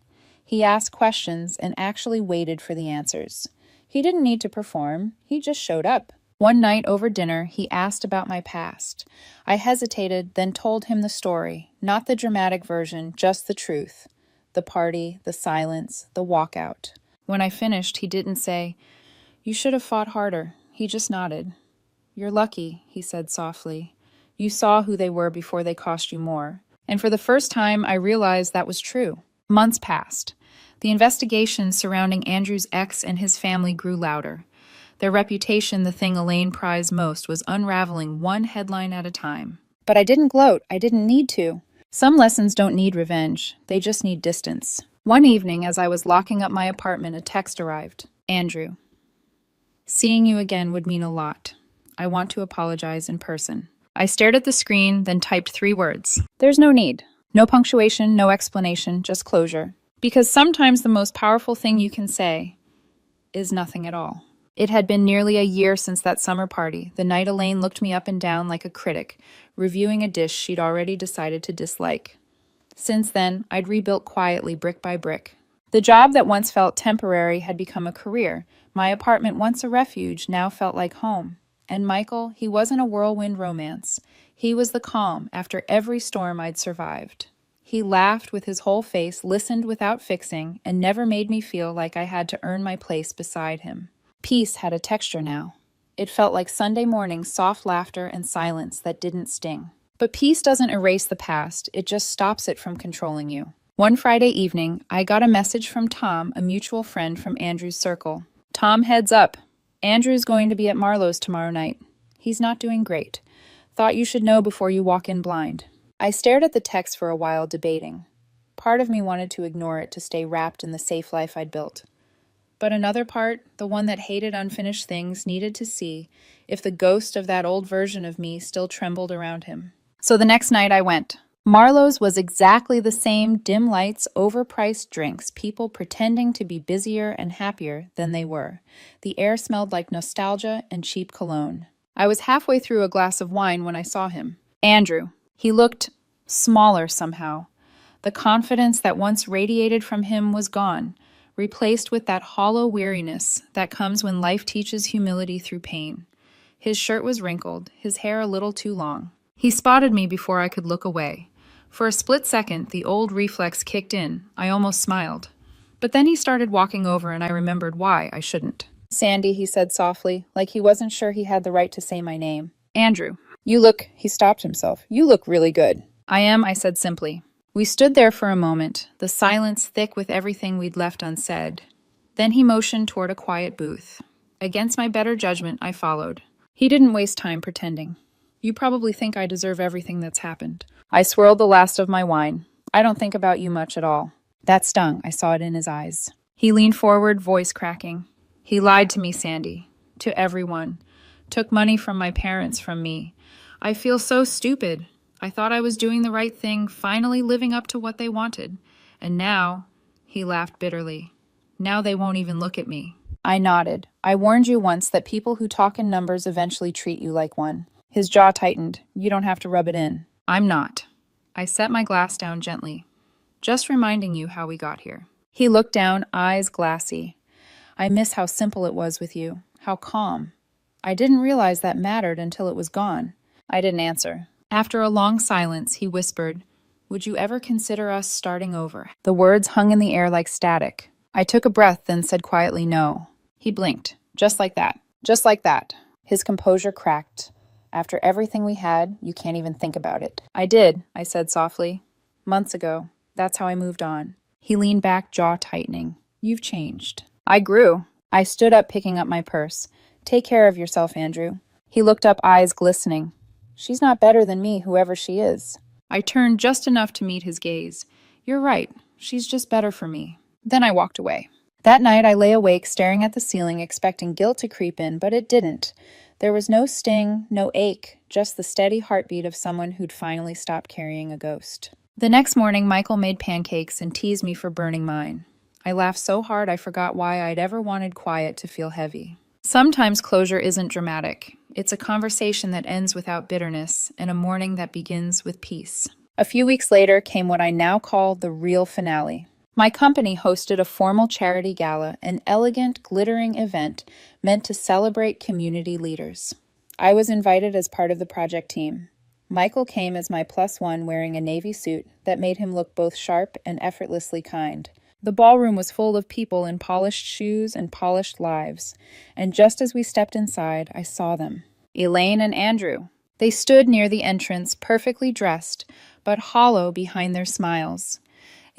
He asked questions and actually waited for the answers. He didn't need to perform, he just showed up. One night over dinner, he asked about my past. I hesitated, then told him the story, not the dramatic version, just the truth. The party, the silence, the walkout. When I finished, he didn't say, "You should have fought harder." He just nodded. "You're lucky," he said softly. "You saw who they were before they cost you more." And for the first time, I realized that was true. Months passed. The investigation surrounding Andrew's ex and his family grew louder. Their reputation, the thing Elaine prized most, was unraveling one headline at a time. But I didn't gloat. I didn't need to. Some lessons don't need revenge. They just need distance. One evening, as I was locking up my apartment, a text arrived. "Andrew, seeing you again would mean a lot. I want to apologize in person." I stared at the screen, then typed 3 words. There's no need. No punctuation, no explanation, just closure. Because sometimes the most powerful thing you can say is nothing at all. It had been nearly a year since that summer party, the night Elaine looked me up and down like a critic, reviewing a dish she'd already decided to dislike. Since then, I'd rebuilt quietly, brick by brick. The job that once felt temporary had become a career. My apartment, once a refuge, now felt like home. And Michael, he wasn't a whirlwind romance. He was the calm after every storm I'd survived. He laughed with his whole face, listened without fixing, and never made me feel like I had to earn my place beside him. Peace had a texture now. It felt like Sunday morning, soft laughter and silence that didn't sting. But peace doesn't erase the past, it just stops it from controlling you. One Friday evening, I got a message from Tom, a mutual friend from Andrew's circle. Tom, heads up. Andrew's going to be at Marlowe's tomorrow night. He's not doing great. Thought you should know before you walk in blind. I stared at the text for a while, debating. Part of me wanted to ignore it to stay wrapped in the safe life I'd built. But another part, the one that hated unfinished things, needed to see if the ghost of that old version of me still trembled around him. So the next night I went. Marlowe's was exactly the same dim lights, overpriced drinks, people pretending to be busier and happier than they were. The air smelled like nostalgia and cheap cologne. I was halfway through a glass of wine when I saw him. Andrew. He looked smaller somehow. The confidence that once radiated from him was gone, replaced with that hollow weariness that comes when life teaches humility through pain. His shirt was wrinkled, his hair a little too long. He spotted me before I could look away. For a split second, the old reflex kicked in. I almost smiled. But then he started walking over and I remembered why I shouldn't. Sandy, he said softly, like he wasn't sure he had the right to say my name. Andrew. He stopped himself. You look really good. I am, I said simply. We stood there for a moment, the silence thick with everything we'd left unsaid. Then he motioned toward a quiet booth. Against my better judgment, I followed. He didn't waste time pretending. You probably think I deserve everything that's happened. I swirled the last of my wine. I don't think about you much at all. That stung. I saw it in his eyes. He leaned forward, voice cracking. He lied to me, Sandy. To everyone. Took money from my parents, from me. I feel so stupid. I thought I was doing the right thing, finally living up to what they wanted. And now, he laughed bitterly. Now they won't even look at me. I nodded. I warned you once that people who talk in numbers eventually treat you like one. His jaw tightened. You don't have to rub it in. I'm not. I set my glass down gently. Just reminding you how we got here. He looked down, eyes glassy. I miss how simple it was with you. How calm. I didn't realize that mattered until it was gone. I didn't answer. After a long silence, he whispered, Would you ever consider us starting over? The words hung in the air like static. I took a breath, then said quietly, no. He blinked. Just like that. Just like that. His composure cracked. After everything we had, you can't even think about it. I did, I said softly. Months ago. That's how I moved on. He leaned back, jaw tightening. You've changed. I grew. I stood up, picking up my purse. Take care of yourself, Andrew. He looked up, eyes glistening. She's not better than me, whoever she is. I turned just enough to meet his gaze. You're right. She's just better for me. Then I walked away. That night I lay awake, staring at the ceiling, expecting guilt to creep in, but it didn't. There was no sting, no ache, just the steady heartbeat of someone who'd finally stopped carrying a ghost. The next morning, Michael made pancakes and teased me for burning mine. I laughed so hard I forgot why I'd ever wanted quiet to feel heavy. Sometimes closure isn't dramatic. It's a conversation that ends without bitterness and a morning that begins with peace. A few weeks later came what I now call the real finale. My company hosted a formal charity gala, an elegant, glittering event meant to celebrate community leaders. I was invited as part of the project team. Michael came as my +1 wearing a navy suit that made him look both sharp and effortlessly kind. The ballroom was full of people in polished shoes and polished lives, and just as we stepped inside, I saw them. Elaine and Andrew. They stood near the entrance, perfectly dressed, but hollow behind their smiles.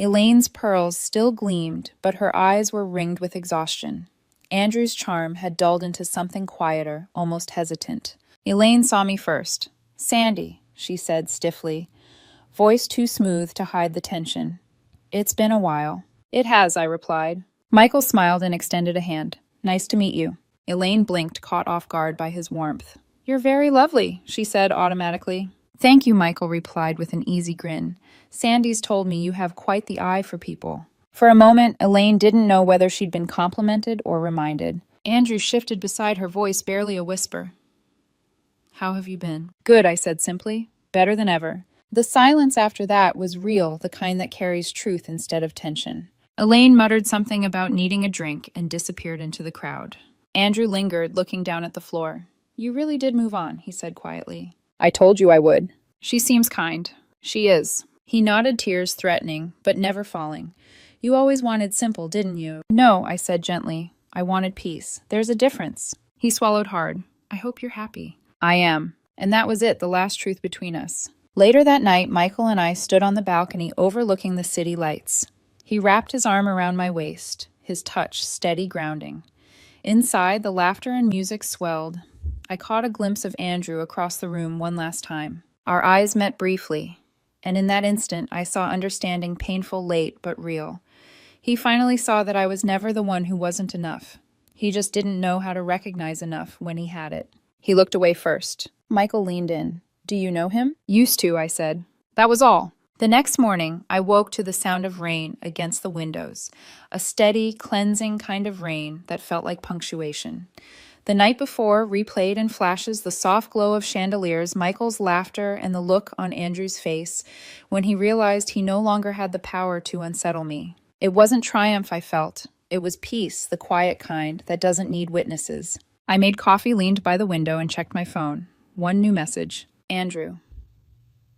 Elaine's pearls still gleamed, but her eyes were ringed with exhaustion. Andrew's charm had dulled into something quieter, almost hesitant. Elaine saw me first. Sandy, she said stiffly, voice too smooth to hide the tension. It's been a while. It has, I replied. Michael smiled and extended a hand. Nice to meet you. Elaine blinked, caught off guard by his warmth. You're very lovely, she said automatically. Thank you, Michael replied with an easy grin. Sandy's told me you have quite the eye for people. For a moment, Elaine didn't know whether she'd been complimented or reminded. Andrew shifted beside her, voice barely a whisper. How have you been? Good, I said simply. Better than ever. The silence after that was real, the kind that carries truth instead of tension. Elaine muttered something about needing a drink and disappeared into the crowd. Andrew lingered, looking down at the floor. You really did move on, he said quietly. I told you I would. She seems kind. She is. He nodded, tears threatening, but never falling. You always wanted simple, didn't you? No, I said gently. I wanted peace. There's a difference. He swallowed hard. I hope you're happy. I am. And that was it, the last truth between us. Later that night, Michael and I stood on the balcony overlooking the city lights. He wrapped his arm around my waist, his touch steady grounding. Inside, the laughter and music swelled. I caught a glimpse of Andrew across the room one last time. Our eyes met briefly, and in that instant I saw understanding painful late but real. He finally saw that I was never the one who wasn't enough. He just didn't know how to recognize enough when he had it. He looked away first. Michael leaned in. "Do you know him?" "Used to," I said. That was all. The next morning, I woke to the sound of rain against the windows, a steady, cleansing kind of rain that felt like punctuation. The night before replayed in flashes the soft glow of chandeliers, Michael's laughter, and the look on Andrew's face when he realized he no longer had the power to unsettle me. It wasn't triumph I felt. It was peace, the quiet kind that doesn't need witnesses. I made coffee, leaned by the window, and checked my phone. One new message. "Andrew,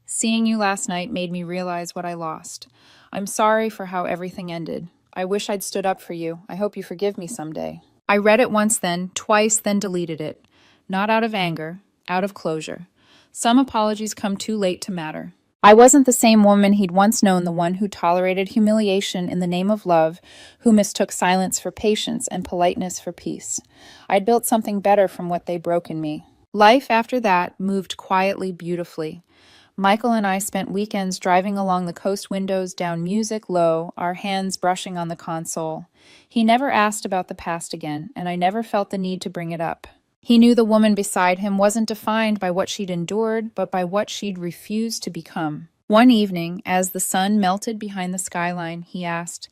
seeing you last night made me realize what I lost. I'm sorry for how everything ended. I wish I'd stood up for you. I hope you forgive me someday." I read it once then, twice, then deleted it. Not out of anger, out of closure. Some apologies come too late to matter. I wasn't the same woman he'd once known, the one who tolerated humiliation in the name of love, who mistook silence for patience and politeness for peace. I'd built something better from what they broke in me. Life after that moved quietly, beautifully. Michael and I spent weekends driving along the coast windows, down music low, our hands brushing on the console. He never asked about the past again, and I never felt the need to bring it up. He knew the woman beside him wasn't defined by what she'd endured, but by what she'd refused to become. One evening, as the sun melted behind the skyline, he asked,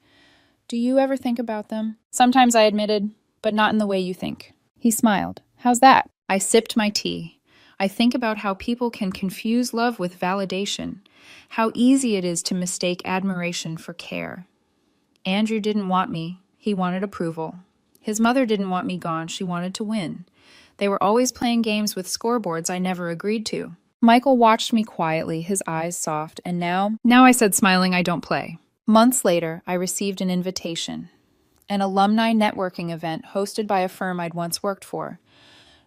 "Do you ever think about them?" "Sometimes," I admitted, "but not in the way you think." He smiled. "How's that?" I sipped my tea. I think about how people can confuse love with validation, how easy it is to mistake admiration for care. Andrew didn't want me. He wanted approval. His mother didn't want me gone. She wanted to win. They were always playing games with scoreboards I never agreed to. Michael watched me quietly, his eyes soft, and now I said, smiling, "I don't play." Months later, I received an invitation, an alumni networking event hosted by a firm I'd once worked for.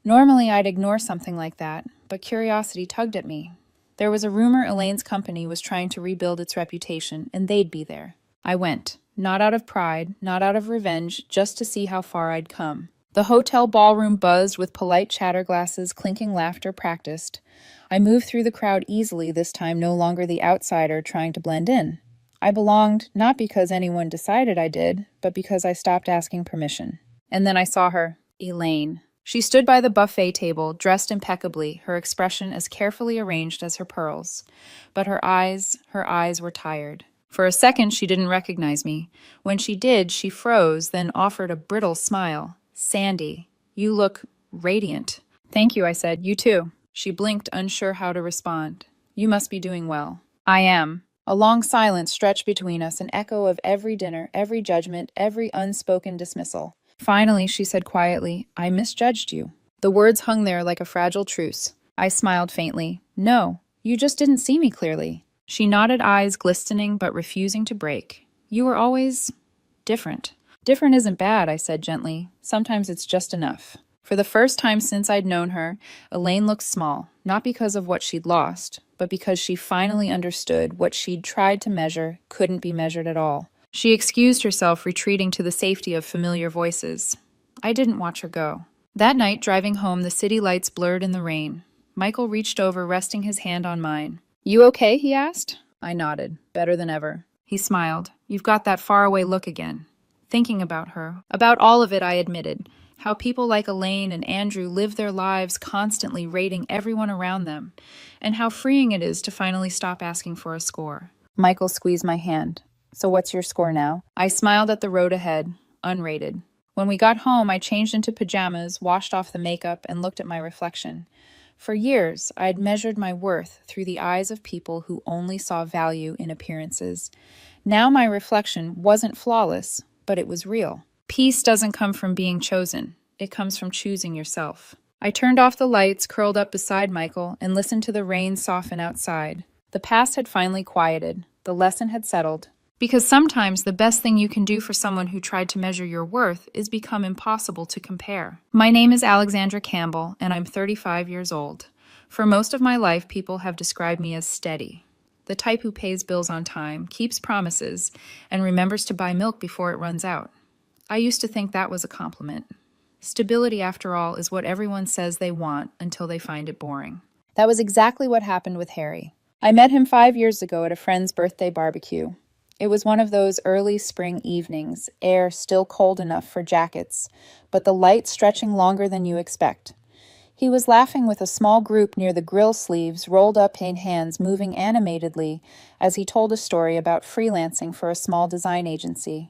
Normally, I'd ignore something like that, but curiosity tugged at me. There was a rumor Elaine's company was trying to rebuild its reputation, and they'd be there. I went, not out of pride, not out of revenge, just to see how far I'd come. The hotel ballroom buzzed with polite chatterglasses, clinking laughter practiced. I moved through the crowd easily, this time no longer the outsider trying to blend in. I belonged, not because anyone decided I did, but because I stopped asking permission. And then I saw her, Elaine. She stood by the buffet table, dressed impeccably, her expression as carefully arranged as her pearls. But her eyes were tired. For a second, she didn't recognize me. When she did, she froze, then offered a brittle smile. "Sandy, you look radiant." "Thank you," I said. "You too." She blinked, unsure how to respond. "You must be doing well." "I am." A long silence stretched between us, an echo of every dinner, every judgment, every unspoken dismissal. Finally, she said quietly, "I misjudged you." The words hung there like a fragile truce. I smiled faintly. "No, you just didn't see me clearly." She nodded, eyes glistening but refusing to break. "You were always different." "Different isn't bad," I said gently. "Sometimes it's just enough." For the first time since I'd known her, Elaine looked small, not because of what she'd lost, but because she finally understood what she'd tried to measure couldn't be measured at all. She excused herself, retreating to the safety of familiar voices. I didn't watch her go. That night, driving home, the city lights blurred in the rain. Michael reached over, resting his hand on mine. "You okay?" he asked. I nodded. "Better than ever." He smiled. "You've got that faraway look again." Thinking about her. About all of it, I admitted. How people like Elaine and Andrew live their lives constantly rating everyone around them. And how freeing it is to finally stop asking for a score. Michael squeezed my hand. "So what's your score now?" I smiled at the road ahead, unrated. When we got home, I changed into pajamas, washed off the makeup, and looked at my reflection. For years, I had measured my worth through the eyes of people who only saw value in appearances. Now my reflection wasn't flawless, but it was real. Peace doesn't come from being chosen. It comes from choosing yourself. I turned off the lights, curled up beside Michael, and listened to the rain soften outside. The past had finally quieted. The lesson had settled. Because sometimes the best thing you can do for someone who tried to measure your worth is become impossible to compare. My name is Alexandra Campbell, and I'm 35 years old. For most of my life, people have described me as steady, the type who pays bills on time, keeps promises, and remembers to buy milk before it runs out. I used to think that was a compliment. Stability, after all, is what everyone says they want until they find it boring. That was exactly what happened with Harry. I met him 5 years ago at a friend's birthday barbecue. It was one of those early spring evenings, air still cold enough for jackets, but the light stretching longer than you expect. He was laughing with a small group near the grill sleeves, rolled up in hands moving animatedly as he told a story about freelancing for a small design agency.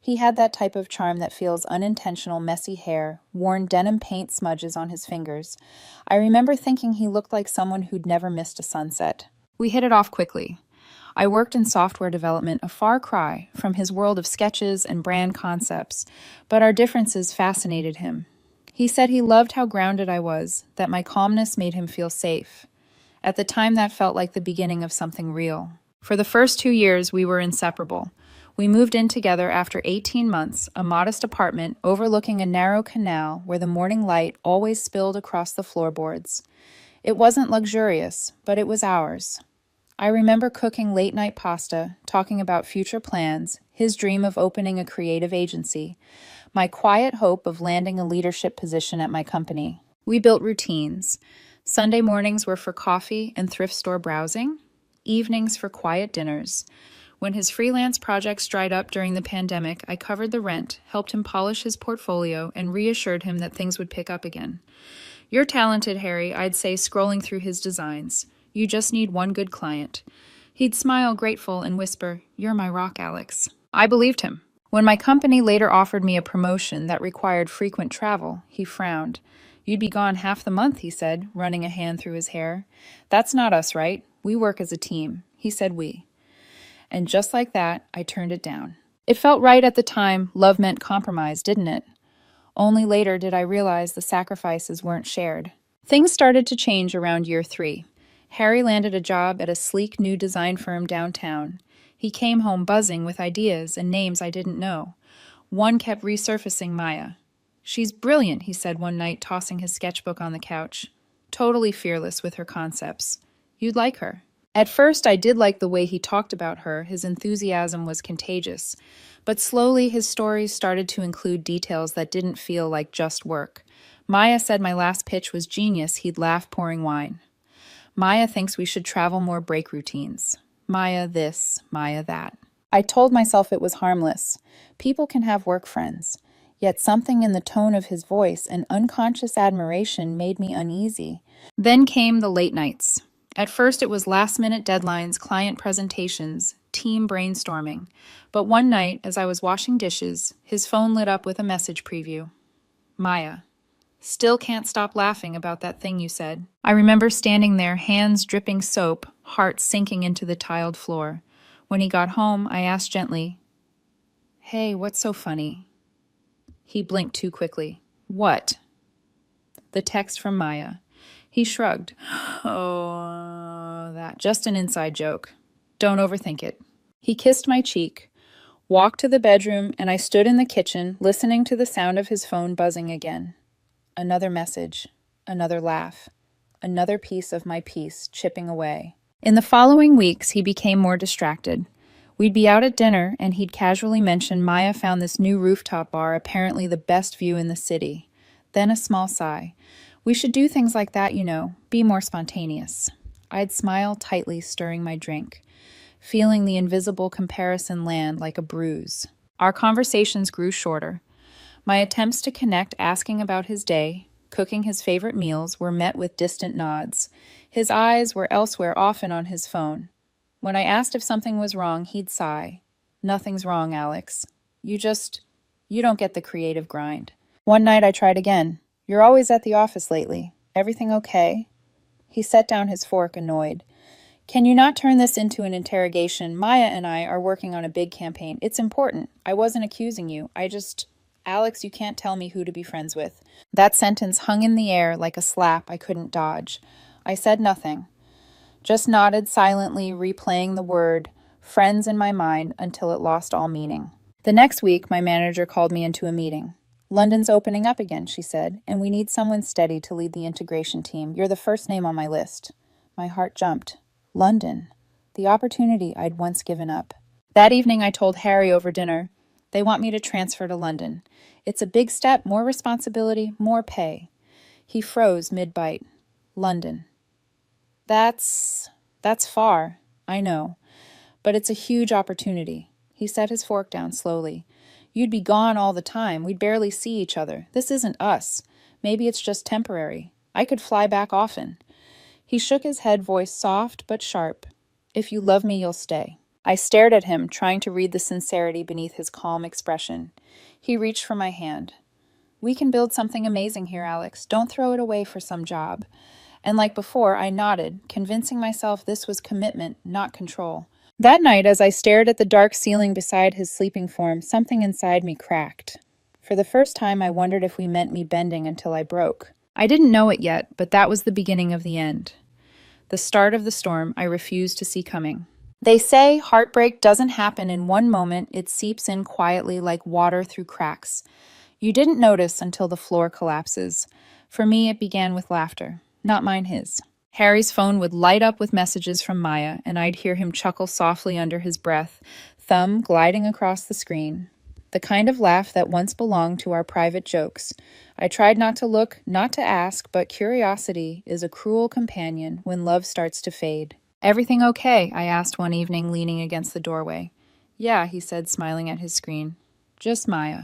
He had that type of charm that feels unintentional, messy hair, worn denim paint smudges on his fingers. I remember thinking he looked like someone who'd never missed a sunset. We hit it off quickly. I worked in software development, a far cry from his world of sketches and brand concepts, but our differences fascinated him. He said he loved how grounded I was, that my calmness made him feel safe. At the time, that felt like the beginning of something real. For the first 2 years, we were inseparable. We moved in together after 18 months, a modest apartment overlooking a narrow canal where the morning light always spilled across the floorboards. It wasn't luxurious, but it was ours. I remember cooking late-night pasta, talking about future plans, his dream of opening a creative agency, my quiet hope of landing a leadership position at my company. We built routines. Sunday mornings were for coffee and thrift store browsing, evenings for quiet dinners. When his freelance projects dried up during the pandemic, I covered the rent, helped him polish his portfolio, and reassured him that things would pick up again. "You're talented, Harry," I'd say, scrolling through his designs. "You just need one good client." He'd smile grateful and whisper, "You're my rock, Alex." I believed him. When my company later offered me a promotion that required frequent travel, he frowned. "You'd be gone half the month," he said, running a hand through his hair. "That's not us, right? We work as a team." He said we. And just like that, I turned it down. It felt right at the time. Love meant compromise, didn't it? Only later did I realize the sacrifices weren't shared. Things started to change around year 3. Harry landed a job at a sleek new design firm downtown. He came home buzzing with ideas and names I didn't know. One kept resurfacing: Maya. "She's brilliant," he said one night, tossing his sketchbook on the couch. "Totally fearless with her concepts. You'd like her." At first, I did like the way he talked about her. His enthusiasm was contagious. But slowly, his stories started to include details that didn't feel like just work. Maya said my last pitch was genius. He'd laugh pouring wine. "Maya thinks we should travel more break routines. Maya this, Maya that." I told myself it was harmless. People can have work friends. Yet something in the tone of his voice and unconscious admiration made me uneasy. Then came the late nights. At first, it was last-minute deadlines, client presentations, team brainstorming. But one night, as I was washing dishes, his phone lit up with a message preview. "Maya. Still can't stop laughing about that thing you said." I remember standing there, hands dripping soap, heart sinking into the tiled floor. When he got home, I asked gently, "Hey, what's so funny?" He blinked too quickly. "What?" The text from Maya. He shrugged. "Oh, that. Just an inside joke. Don't overthink it." He kissed my cheek, walked to the bedroom, and I stood in the kitchen, listening to the sound of his phone buzzing again. Another message, another laugh, another piece of my peace chipping away. In the following weeks, he became more distracted. We'd be out at dinner, and he'd casually mention Maya found this new rooftop bar, apparently the best view in the city. Then a small sigh. "We should do things like that, be more spontaneous." I'd smile tightly, stirring my drink, feeling the invisible comparison land like a bruise. Our conversations grew shorter. My attempts to connect, asking about his day, cooking his favorite meals, were met with distant nods. His eyes were elsewhere, often on his phone. When I asked if something was wrong, he'd sigh. "Nothing's wrong, Alex. You don't get the creative grind." One night I tried again. "You're always at the office lately. Everything okay?" He set down his fork, annoyed. "Can you not turn this into an interrogation? Maya and I are working on a big campaign. It's important. I wasn't accusing you. Alex, you can't tell me who to be friends with." That sentence hung in the air like a slap I couldn't dodge. I said nothing, just nodded silently, replaying the word friends in my mind until it lost all meaning. The next week, my manager called me into a meeting. London's opening up again, she said, and we need someone steady to lead the integration team. You're the first name on my list. My heart jumped. London. The opportunity I'd once given up. That evening I told Harry over dinner, they want me to transfer to London. It's a big step, more responsibility, more pay. He froze mid-bite. London. That's far, I know, but it's a huge opportunity. He set his fork down slowly. You'd be gone all the time. We'd barely see each other. This isn't us. Maybe it's just temporary. I could fly back often. He shook his head, voice soft but sharp. If you love me, you'll stay. I stared at him, trying to read the sincerity beneath his calm expression. He reached for my hand. We can build something amazing here, Alex. Don't throw it away for some job. And like before, I nodded, convincing myself this was commitment, not control. That night, as I stared at the dark ceiling beside his sleeping form, something inside me cracked. For the first time, I wondered if we meant me bending until I broke. I didn't know it yet, but that was the beginning of the end. The start of the storm I refused to see coming. They say heartbreak doesn't happen in one moment, it seeps in quietly like water through cracks. You didn't notice until the floor collapses. For me, it began with laughter. Not mine, his. Harry's phone would light up with messages from Maya, and I'd hear him chuckle softly under his breath, thumb gliding across the screen. The kind of laugh that once belonged to our private jokes. I tried not to look, not to ask, but curiosity is a cruel companion when love starts to fade. Everything okay? I asked one evening, leaning against the doorway. Yeah, he said, smiling at his screen. Just Maya.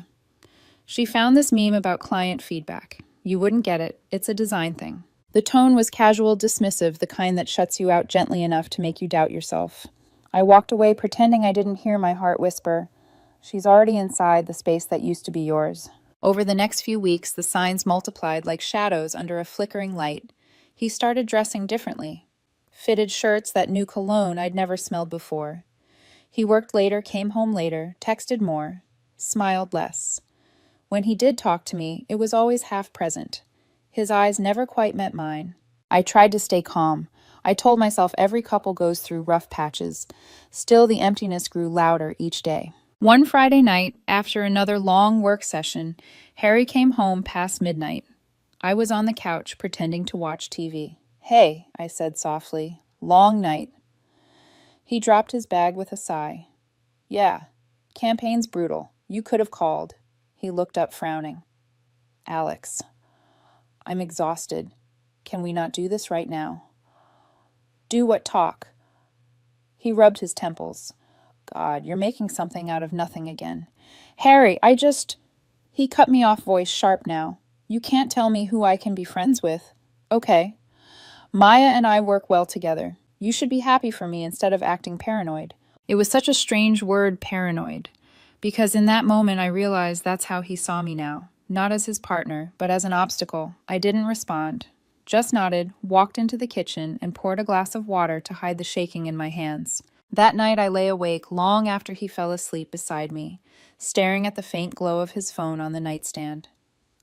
She found this meme about client feedback. You wouldn't get it. It's a design thing. The tone was casual, dismissive, the kind that shuts you out gently enough to make you doubt yourself. I walked away pretending I didn't hear my heart whisper, she's already inside the space that used to be yours. Over the next few weeks, the signs multiplied like shadows under a flickering light. He started dressing differently. Fitted shirts, that new cologne I'd never smelled before. He worked later, came home later, texted more, smiled less. When he did talk to me, it was always half present. His eyes never quite met mine. I tried to stay calm. I told myself every couple goes through rough patches. Still, the emptiness grew louder each day. One Friday night, after another long work session, Harry came home past midnight. I was on the couch, pretending to watch TV. Hey, I said softly. Long night. He dropped his bag with a sigh. Yeah, campaign's brutal. You could have called. He looked up, frowning. Alex. I'm exhausted. Can we not do this right now? Do what? Talk? He rubbed his temples. God, you're making something out of nothing again. Harry, He cut me off, voice sharp now. You can't tell me who I can be friends with. Okay. Maya and I work well together. You should be happy for me instead of acting paranoid. It was such a strange word, paranoid, because in that moment I realized that's how he saw me now. Not as his partner, but as an obstacle. I didn't respond. Just nodded, walked into the kitchen, and poured a glass of water to hide the shaking in my hands. That night I lay awake long after he fell asleep beside me, staring at the faint glow of his phone on the nightstand.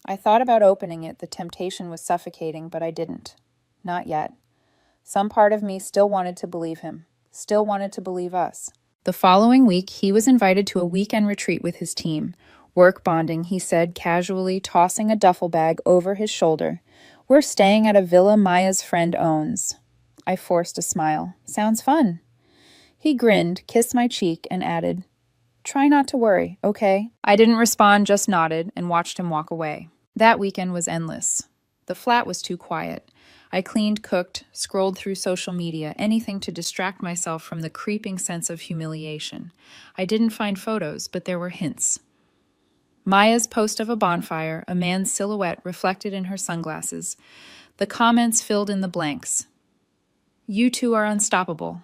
I thought about opening it. The temptation was suffocating, but I didn't. Not yet. Some part of me still wanted to believe him, still wanted to believe us. The following week, he was invited to a weekend retreat with his team. Work bonding, he said casually, tossing a duffel bag over his shoulder. We're staying at a villa Maya's friend owns. I forced a smile. Sounds fun. He grinned, kissed my cheek, and added, Try not to worry, okay? I didn't respond, just nodded, and watched him walk away. That weekend was endless. The flat was too quiet. I cleaned, cooked, scrolled through social media, anything to distract myself from the creeping sense of humiliation. I didn't find photos, but there were hints. Maya's post of a bonfire, a man's silhouette reflected in her sunglasses. The comments filled in the blanks. You two are unstoppable.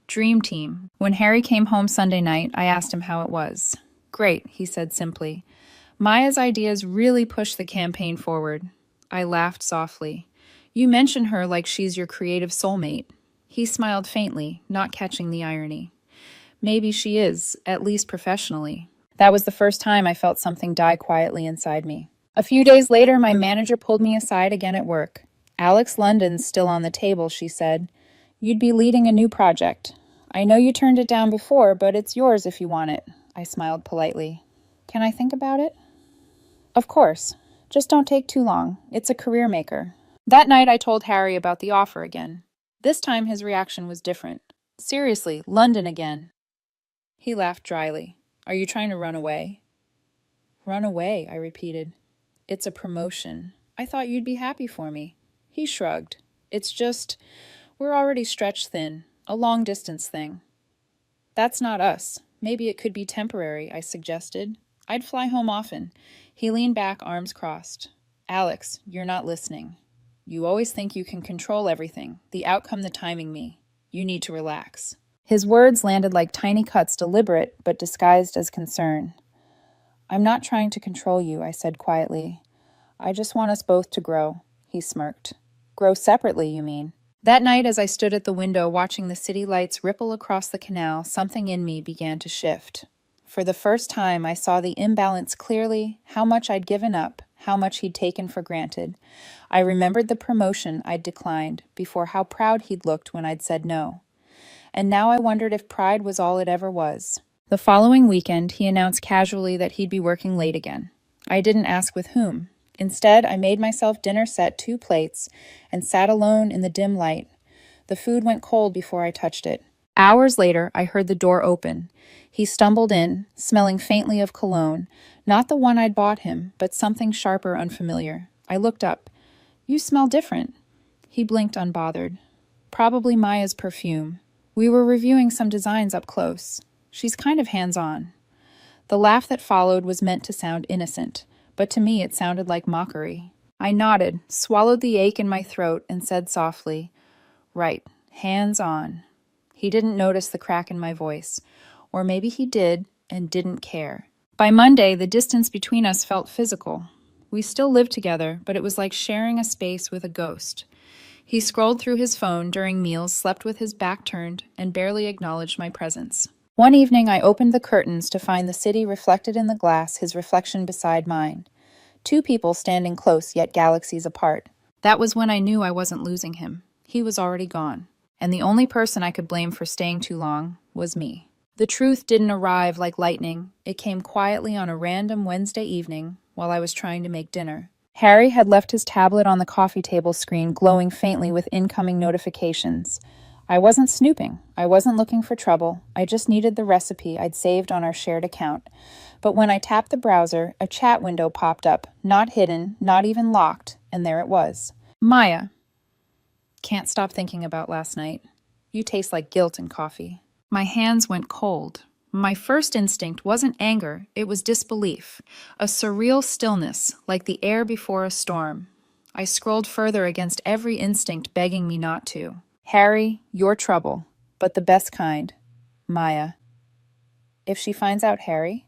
Dream team. When Harry came home Sunday night, I asked him how it was. Great, he said simply. Maya's ideas really pushed the campaign forward. I laughed softly. You mention her like she's your creative soulmate. He smiled faintly, not catching the irony. Maybe she is, at least professionally. That was the first time I felt something die quietly inside me. A few days later, my manager pulled me aside again at work. Alex London's still on the table, she said. You'd be leading a new project. I know you turned it down before, but it's yours if you want it. I smiled politely. Can I think about it? Of course. Just don't take too long. It's a career maker. That night I told Harry about the offer again. This time his reaction was different. Seriously, London again. He laughed dryly. Are you trying to run away? Run away, I repeated. It's a promotion. I thought you'd be happy for me. He shrugged. It's just, we're already stretched thin. A long distance thing. That's not us. Maybe it could be temporary, I suggested. I'd fly home often. He leaned back, arms crossed. Alex, you're not listening. You always think you can control everything, the outcome, the timing, me. You need to relax. His words landed like tiny cuts, deliberate but disguised as concern. I'm not trying to control you, I said quietly. I just want us both to grow, he smirked. Grow separately, you mean? That night, as I stood at the window watching the city lights ripple across the canal, something in me began to shift. For the first time, I saw the imbalance clearly, how much I'd given up, how much he'd taken for granted. I remembered the promotion I'd declined, before how proud he'd looked when I'd said no. And now I wondered if pride was all it ever was. The following weekend, he announced casually that he'd be working late again. I didn't ask with whom. Instead, I made myself dinner set 2 plates and sat alone in the dim light. The food went cold before I touched it. Hours later, I heard the door open. He stumbled in, smelling faintly of cologne, not the one I'd bought him, but something sharper, unfamiliar. I looked up. You smell different. He blinked unbothered. Probably Maya's perfume. We were reviewing some designs up close. She's kind of hands-on. The laugh that followed was meant to sound innocent, but to me it sounded like mockery. I nodded, swallowed the ache in my throat, and said softly, Right, hands-on. He didn't notice the crack in my voice. Or maybe he did and didn't care. By Monday, the distance between us felt physical. We still lived together, but it was like sharing a space with a ghost. He scrolled through his phone during meals, slept with his back turned, and barely acknowledged my presence. One evening, I opened the curtains to find the city reflected in the glass, his reflection beside mine. 2 people standing close, yet galaxies apart. That was when I knew I wasn't losing him. He was already gone. And the only person I could blame for staying too long was me. The truth didn't arrive like lightning. It came quietly on a random Wednesday evening while I was trying to make dinner. Harry had left his tablet on the coffee table screen, glowing faintly with incoming notifications. I wasn't snooping. I wasn't looking for trouble. I just needed the recipe I'd saved on our shared account. But when I tapped the browser, a chat window popped up, not hidden, not even locked, and there it was. Maya. Can't stop thinking about last night. You taste like guilt in coffee. My hands went cold. My first instinct wasn't anger, it was disbelief. A surreal stillness, like the air before a storm. I scrolled further against every instinct begging me not to. Harry, you're trouble, but the best kind. Maya. If she finds out Harry?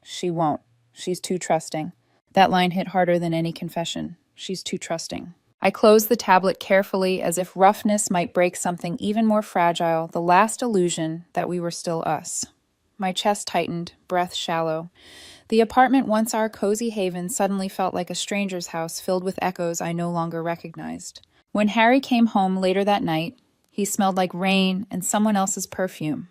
She won't. She's too trusting. That line hit harder than any confession. She's too trusting. I closed the tablet carefully as if roughness might break something even more fragile, the last illusion that we were still us. My chest tightened, breath shallow. The apartment once our cozy haven suddenly felt like a stranger's house filled with echoes I no longer recognized. When Harry came home later that night, he smelled like rain and someone else's perfume.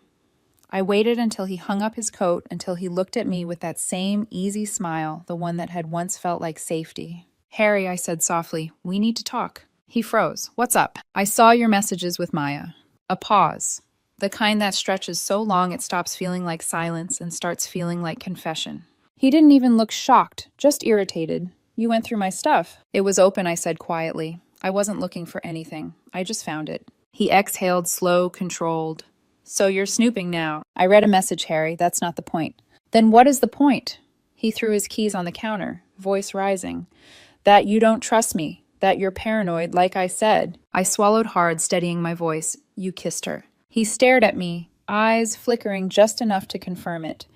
I waited until he hung up his coat, until he looked at me with that same easy smile, the one that had once felt like safety. Harry, I said softly, we need to talk. He froze. What's up? I saw your messages with Maya. A pause. The kind that stretches so long it stops feeling like silence and starts feeling like confession. He didn't even look shocked, just irritated. You went through my stuff. It was open, I said quietly. I wasn't looking for anything. I just found it. He exhaled, slow, controlled. So you're snooping now. I read a message, Harry. That's not the point. Then what is the point? He threw his keys on the counter, voice rising. That you don't trust me, that you're paranoid, like I said. I swallowed hard, steadying my voice. You kissed her. He stared at me, eyes flickering just enough to confirm it.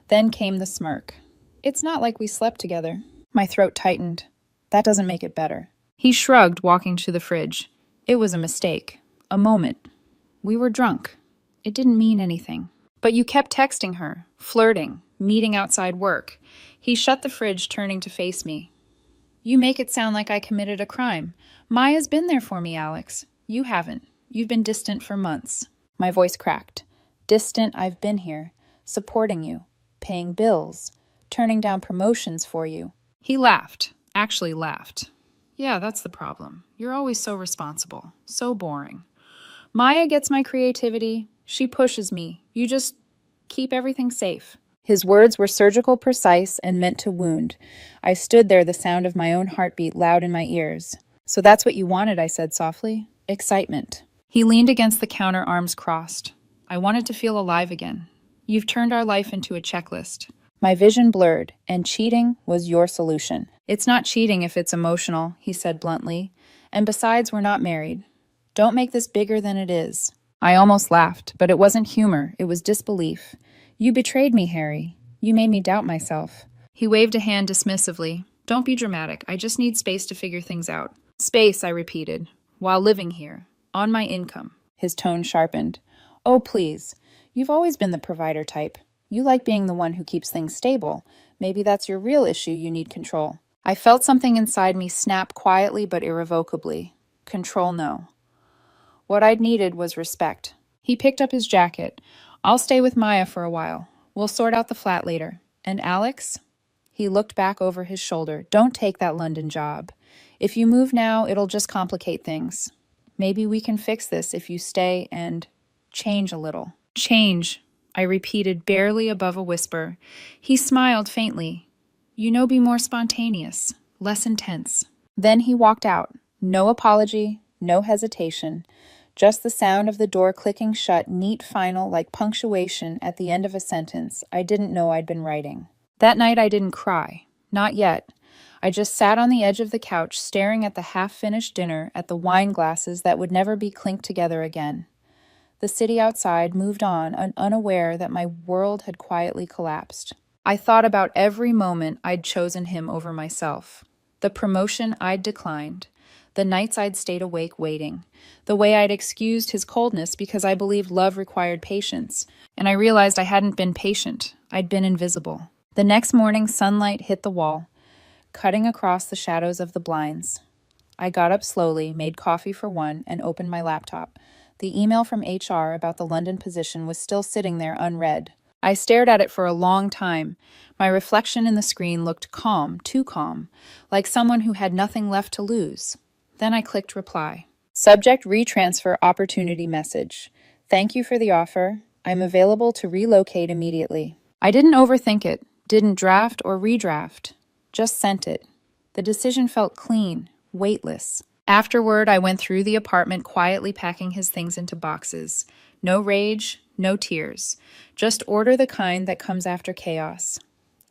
Then came the smirk. It's not like we slept together. My throat tightened. That doesn't make it better. He shrugged, walking to the fridge. It was a mistake. A moment. We were drunk. It didn't mean anything. But you kept texting her, flirting, meeting outside work. He shut the fridge, turning to face me. You make it sound like I committed a crime. Maya's been there for me, Alex. You haven't. You've been distant for months. My voice cracked. Distant, I've been here, supporting you, paying bills, turning down promotions for you, He laughed, actually laughed. Yeah, that's the problem. You're always so responsible, so boring. Maya gets my creativity. She pushes me. You just keep everything safe. His words were surgical precise and meant to wound. I stood there, the sound of my own heartbeat loud in my ears. So that's what you wanted, I said softly. Excitement. He leaned against the counter, arms crossed. I wanted to feel alive again. You've turned our life into a checklist. My vision blurred, and cheating was your solution. It's not cheating if it's emotional, he said bluntly. And besides, we're not married. Don't make this bigger than it is. I almost laughed, but it wasn't humor, it was disbelief. You betrayed me, Harry. You made me doubt myself. He waved a hand dismissively. Don't be dramatic. I just need space to figure things out. Space, I repeated, while living here, on my income. His tone sharpened. Oh, please. You've always been the provider type. You like being the one who keeps things stable. Maybe that's your real issue, you need control. I felt something inside me snap quietly but irrevocably. Control, no. What I'd needed was respect. He picked up his jacket. I'll stay with Maya for a while. We'll sort out the flat later. And Alex? He looked back over his shoulder. Don't take that London job. If you move now, it'll just complicate things. Maybe we can fix this if you stay and change a little. Change, I repeated barely above a whisper. He smiled faintly. Be more spontaneous, less intense. Then he walked out. No apology, no hesitation. Just the sound of the door clicking shut, neat, final, like punctuation at the end of a sentence I didn't know I'd been writing. That night I didn't cry. Not yet. I just sat on the edge of the couch, staring at the half-finished dinner, at the wine glasses that would never be clinked together again. The city outside moved on, unaware that my world had quietly collapsed. I thought about every moment I'd chosen him over myself. The promotion I'd declined. The nights I'd stayed awake waiting. The way I'd excused his coldness because I believed love required patience. And I realized I hadn't been patient. I'd been invisible. The next morning, sunlight hit the wall, cutting across the shadows of the blinds. I got up slowly, made coffee for one, and opened my laptop. The email from HR about the London position was still sitting there unread. I stared at it for a long time. My reflection in the screen looked calm, too calm, like someone who had nothing left to lose. Then I clicked reply. Subject retransfer opportunity message. Thank you for the offer. I'm available to relocate immediately. I didn't overthink it, didn't draft or redraft. Just sent it. The decision felt clean, weightless. Afterward, I went through the apartment quietly packing his things into boxes. No rage, no tears. Just order the kind that comes after chaos.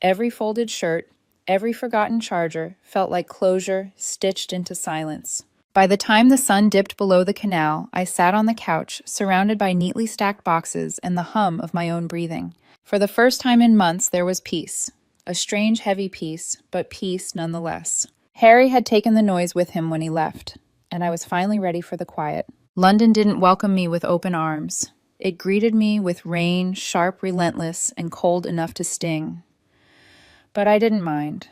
Every folded shirt, every forgotten charger felt like closure stitched into silence. By the time the sun dipped below the canal, I sat on the couch, surrounded by neatly stacked boxes and the hum of my own breathing. For the first time in months, there was peace. A strange, heavy peace, but peace nonetheless. Harry had taken the noise with him when he left, and I was finally ready for the quiet. London didn't welcome me with open arms. It greeted me with rain, sharp, relentless, and cold enough to sting. But I didn't mind.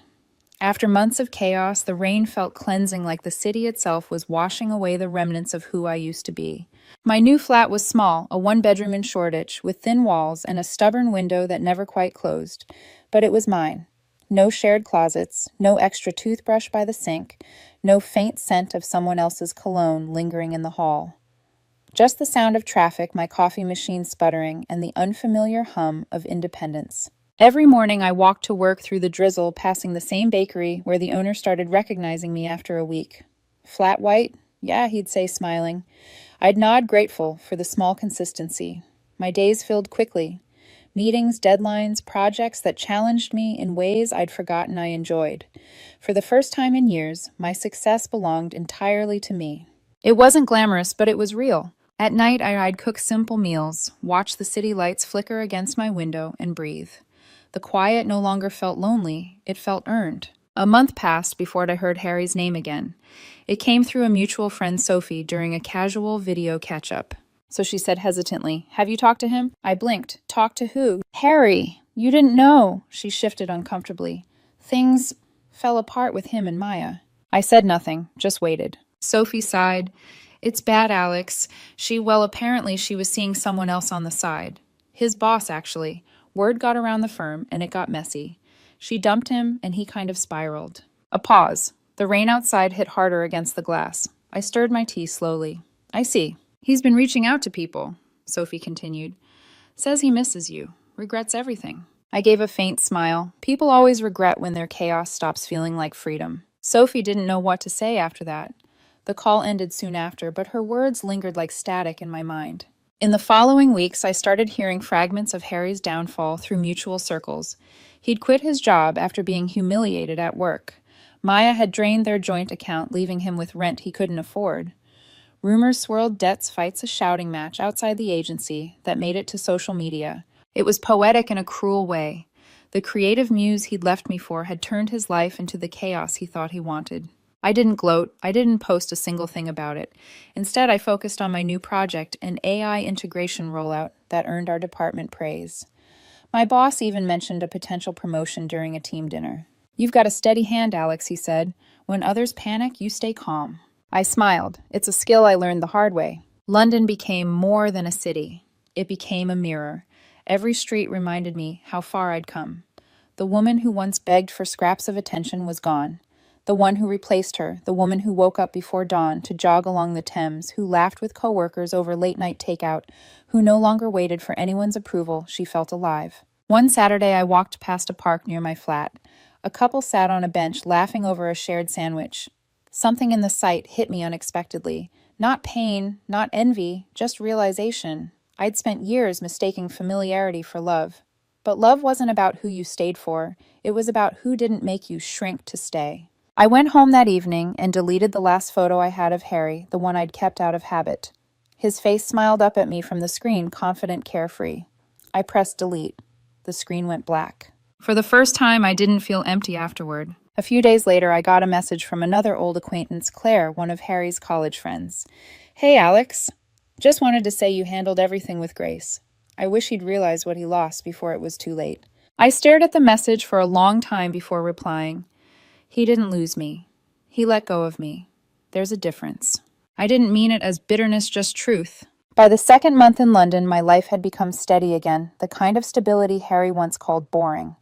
After months of chaos, the rain felt cleansing, like the city itself was washing away the remnants of who I used to be. My new flat was small, a one-bedroom in Shoreditch, with thin walls and a stubborn window that never quite closed. But it was mine. No shared closets, no extra toothbrush by the sink, no faint scent of someone else's cologne lingering in the hall. Just the sound of traffic, my coffee machine sputtering, and the unfamiliar hum of independence. Every morning I walked to work through the drizzle, passing the same bakery where the owner started recognizing me after a week. Flat white? Yeah, he'd say, smiling. I'd nod, grateful for the small consistency. My days filled quickly. Meetings, deadlines, projects that challenged me in ways I'd forgotten I enjoyed. For the first time in years, my success belonged entirely to me. It wasn't glamorous, but it was real. At night, I'd cook simple meals, watch the city lights flicker against my window, and breathe. The quiet no longer felt lonely, it felt earned. A month passed before I heard Harry's name again. It came through a mutual friend, Sophie, during a casual video catch-up. So she said hesitantly, "Have you talked to him?" I blinked. "Talked to who?" "Harry! You didn't know." She shifted uncomfortably. "Things fell apart with him and Maya." I said nothing, just waited. Sophie sighed. "It's bad, Alex. Apparently she was seeing someone else on the side. His boss, actually. Word got around the firm, and it got messy. She dumped him, and he kind of spiraled. A pause. The rain outside hit harder against the glass. I stirred my tea slowly. I see. He's been reaching out to people, Sophie continued. Says he misses you. Regrets everything. I gave a faint smile. People always regret when their chaos stops feeling like freedom. Sophie didn't know what to say after that. The call ended soon after, but her words lingered like static in my mind. In the following weeks, I started hearing fragments of Harry's downfall through mutual circles. He'd quit his job after being humiliated at work. Maya had drained their joint account, leaving him with rent he couldn't afford. Rumors swirled debts fights a shouting match outside the agency that made it to social media. It was poetic in a cruel way. The creative muse he'd left me for had turned his life into the chaos he thought he wanted. I didn't gloat. I didn't post a single thing about it. Instead, I focused on my new project, an AI integration rollout that earned our department praise. My boss even mentioned a potential promotion during a team dinner. You've got a steady hand, Alex, he said. When others panic, you stay calm. I smiled. It's a skill I learned the hard way. London became more than a city. It became a mirror. Every street reminded me how far I'd come. The woman who once begged for scraps of attention was gone. The one who replaced her, the woman who woke up before dawn to jog along the Thames, who laughed with coworkers over late-night takeout, who no longer waited for anyone's approval, she felt alive. One Saturday, I walked past a park near my flat. A couple sat on a bench laughing over a shared sandwich. Something in the sight hit me unexpectedly. Not pain, not envy, just realization. I'd spent years mistaking familiarity for love. But love wasn't about who you stayed for. It was about who didn't make you shrink to stay. I went home that evening and deleted the last photo I had of Harry, the one I'd kept out of habit. His face smiled up at me from the screen, confident, carefree. I pressed delete. The screen went black. For the first time, I didn't feel empty afterward. A few days later, I got a message from another old acquaintance, Claire, one of Harry's college friends. Hey, Alex. Just wanted to say you handled everything with grace. I wish he'd realized what he lost before it was too late. I stared at the message for a long time before replying. He didn't lose me. He let go of me. There's a difference. I didn't mean it as bitterness, just truth. By the second month in London, my life had become steady again, the kind of stability Harry once called boring.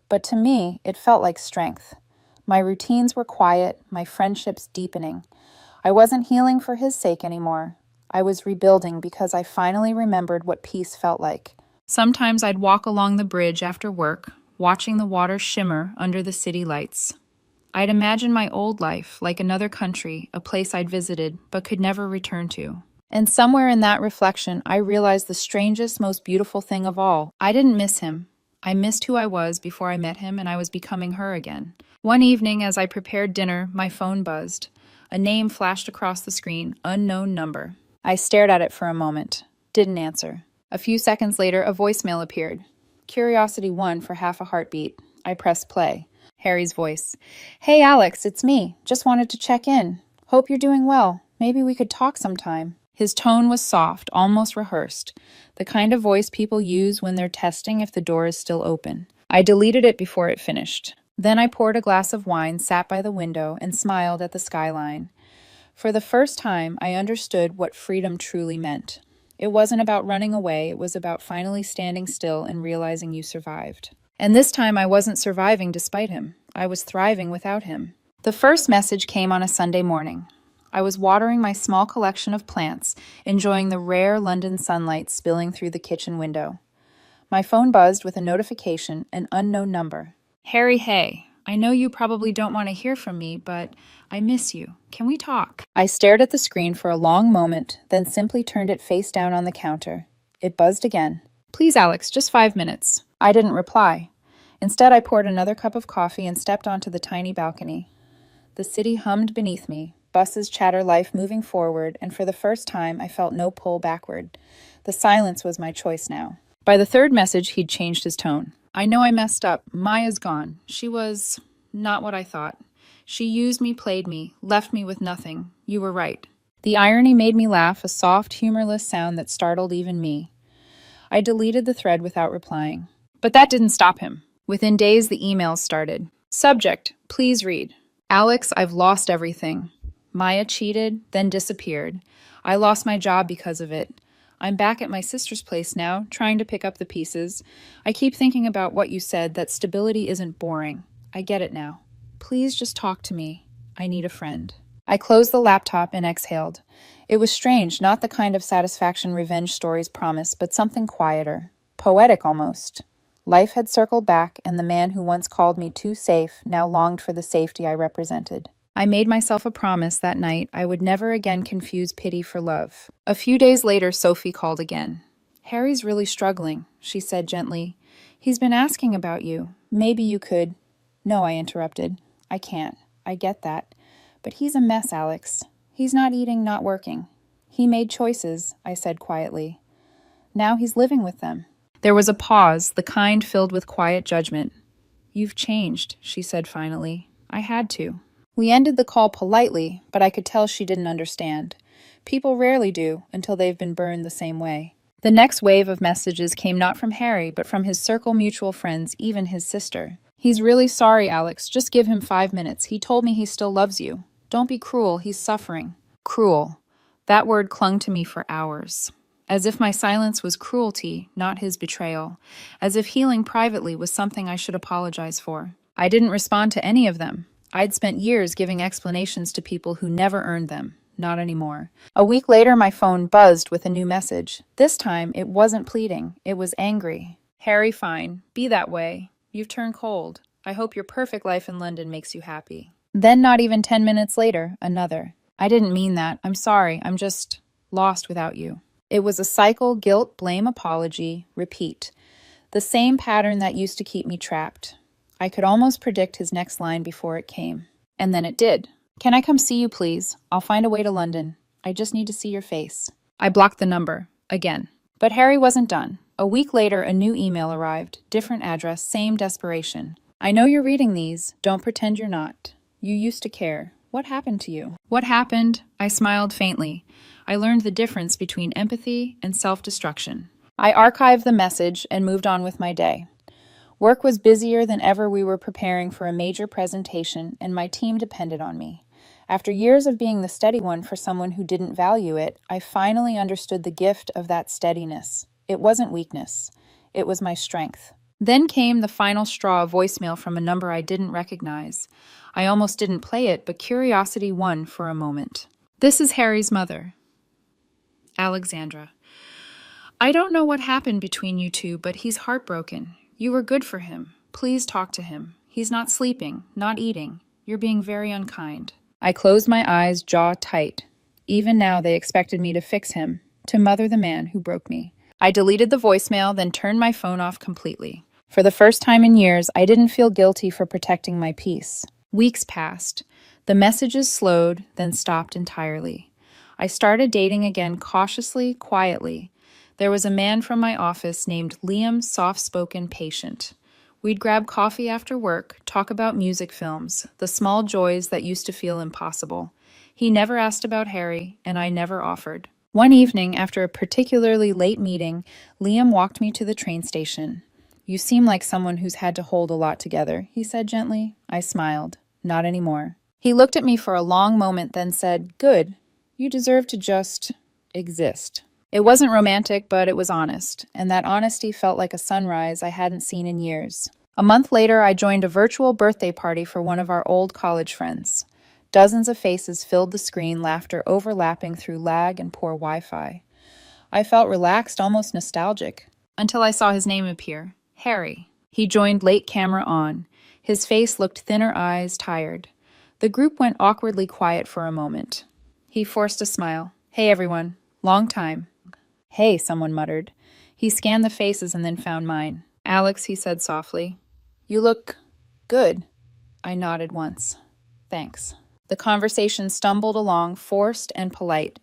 But to me, it felt like strength. My routines were quiet, my friendships deepening. I wasn't healing for his sake anymore. I was rebuilding because I finally remembered what peace felt like. Sometimes I'd walk along the bridge after work, watching the water shimmer under the city lights. I'd imagine my old life, like another country, a place I'd visited but could never return to. And somewhere in that reflection, I realized the strangest, most beautiful thing of all. I didn't miss him. I missed who I was before I met him, and I was becoming her again. One evening, as I prepared dinner, my phone buzzed. A name flashed across the screen, unknown number. I stared at it for a moment. Didn't answer. A few seconds later, a voicemail appeared. Curiosity won for half a heartbeat. I pressed play. Harry's voice. Hey, Alex, it's me. Just wanted to check in. Hope you're doing well. Maybe we could talk sometime. His tone was soft, almost rehearsed, the kind of voice people use when they're testing if the door is still open. I deleted it before it finished. Then I poured a glass of wine, sat by the window, and smiled at the skyline. For the first time, I understood what freedom truly meant. It wasn't about running away, it was about finally standing still and realizing you survived. And this time I wasn't surviving despite him. I was thriving without him. The first message came on a Sunday morning. I was watering my small collection of plants, enjoying the rare London sunlight spilling through the kitchen window. My phone buzzed with a notification, an unknown number. Harry, hey. I know you probably don't want to hear from me, but I miss you. Can we talk? I stared at the screen for a long moment, then simply turned it face down on the counter. It buzzed again. Please, Alex, just 5 minutes. I didn't reply. Instead, I poured another cup of coffee and stepped onto the tiny balcony. The city hummed beneath me, buses chatter life moving forward, and for the first time, I felt no pull backward. The silence was my choice now. By the third message, he'd changed his tone. I know I messed up. Maya's gone. She was not what I thought. She used me, played me, left me with nothing. You were right. The irony made me laugh, a soft, humorless sound that startled even me. I deleted the thread without replying. But that didn't stop him. Within days, the emails started. Subject, please read. Alex, I've lost everything. Maya cheated, then disappeared. I lost my job because of it. I'm back at my sister's place now, trying to pick up the pieces. I keep thinking about what you said, that stability isn't boring. I get it now. Please just talk to me. I need a friend. I closed the laptop and exhaled. It was strange, not the kind of satisfaction revenge stories promise, but something quieter. Poetic almost. Life had circled back, and the man who once called me too safe now longed for the safety I represented. I made myself a promise that night I would never again confuse pity for love. A few days later, Sophie called again. "Harry's really struggling," she said gently. "He's been asking about you. Maybe you could—" "No," I interrupted. "I can't. I get that. But he's a mess, Alex. He's not eating, not working. He made choices," I said quietly. "Now he's living with them." There was a pause, the kind filled with quiet judgment. "You've changed," she said finally. "I had to." We ended the call politely, but I could tell she didn't understand. People rarely do until they've been burned the same way. The next wave of messages came not from Harry, but from his circle mutual friends, even his sister. "He's really sorry, Alex. Just give him 5 minutes. He told me he still loves you. Don't be cruel. He's suffering." Cruel. That word clung to me for hours. As if my silence was cruelty, not his betrayal. As if healing privately was something I should apologize for. I didn't respond to any of them. I'd spent years giving explanations to people who never earned them. Not anymore. A week later, my phone buzzed with a new message. This time, it wasn't pleading. It was angry. "Harry, fine. Be that way. You've turned cold. I hope your perfect life in London makes you happy." Then, not even 10 minutes later, another. "I didn't mean that. I'm sorry. I'm just lost without you." It was a cycle: guilt, blame, apology, repeat. The same pattern that used to keep me trapped. I could almost predict his next line before it came. And then it did. "Can I come see you, please? I'll find a way to London. I just need to see your face." I blocked the number. Again. But Harry wasn't done. A week later, a new email arrived. Different address, same desperation. "I know you're reading these. Don't pretend you're not. You used to care. What happened to you?" What happened? I smiled faintly. I learned the difference between empathy and self-destruction. I archived the message and moved on with my day. Work was busier than ever. We were preparing for a major presentation, and my team depended on me. After years of being the steady one for someone who didn't value it, I finally understood the gift of that steadiness. It wasn't weakness. It was my strength. Then came the final straw, a voicemail from a number I didn't recognize. I almost didn't play it, but curiosity won for a moment. "This is Harry's mother, Alexandra. I don't know what happened between you two, but he's heartbroken. You were good for him. Please talk to him. He's not sleeping, not eating. You're being very unkind." I closed my eyes, jaw tight. Even now they expected me to fix him, to mother the man who broke me. I deleted the voicemail, then turned my phone off completely. For the first time in years, I didn't feel guilty for protecting my peace. Weeks passed. The messages slowed, then stopped entirely. I started dating again cautiously, quietly. There was a man from my office named Liam, soft-spoken, patient. We'd grab coffee after work, talk about music films, the small joys that used to feel impossible. He never asked about Harry, and I never offered. One evening, after a particularly late meeting, Liam walked me to the train station. "You seem like someone who's had to hold a lot together," he said gently. I smiled. "Not anymore." He looked at me for a long moment, then said, "Good. You deserve to just exist." It wasn't romantic, but it was honest, and that honesty felt like a sunrise I hadn't seen in years. A month later, I joined a virtual birthday party for one of our old college friends. Dozens of faces filled the screen, laughter overlapping through lag and poor Wi-Fi. I felt relaxed, almost nostalgic, until I saw his name appear. Harry. He joined late, camera on. His face looked thinner, eyes tired. The group went awkwardly quiet for a moment. He forced a smile. "Hey, everyone. Long time." "Hey," someone muttered. He scanned the faces and then found mine. "Alex," he said softly. "You look good." I nodded once. "Thanks." The conversation stumbled along, forced and polite.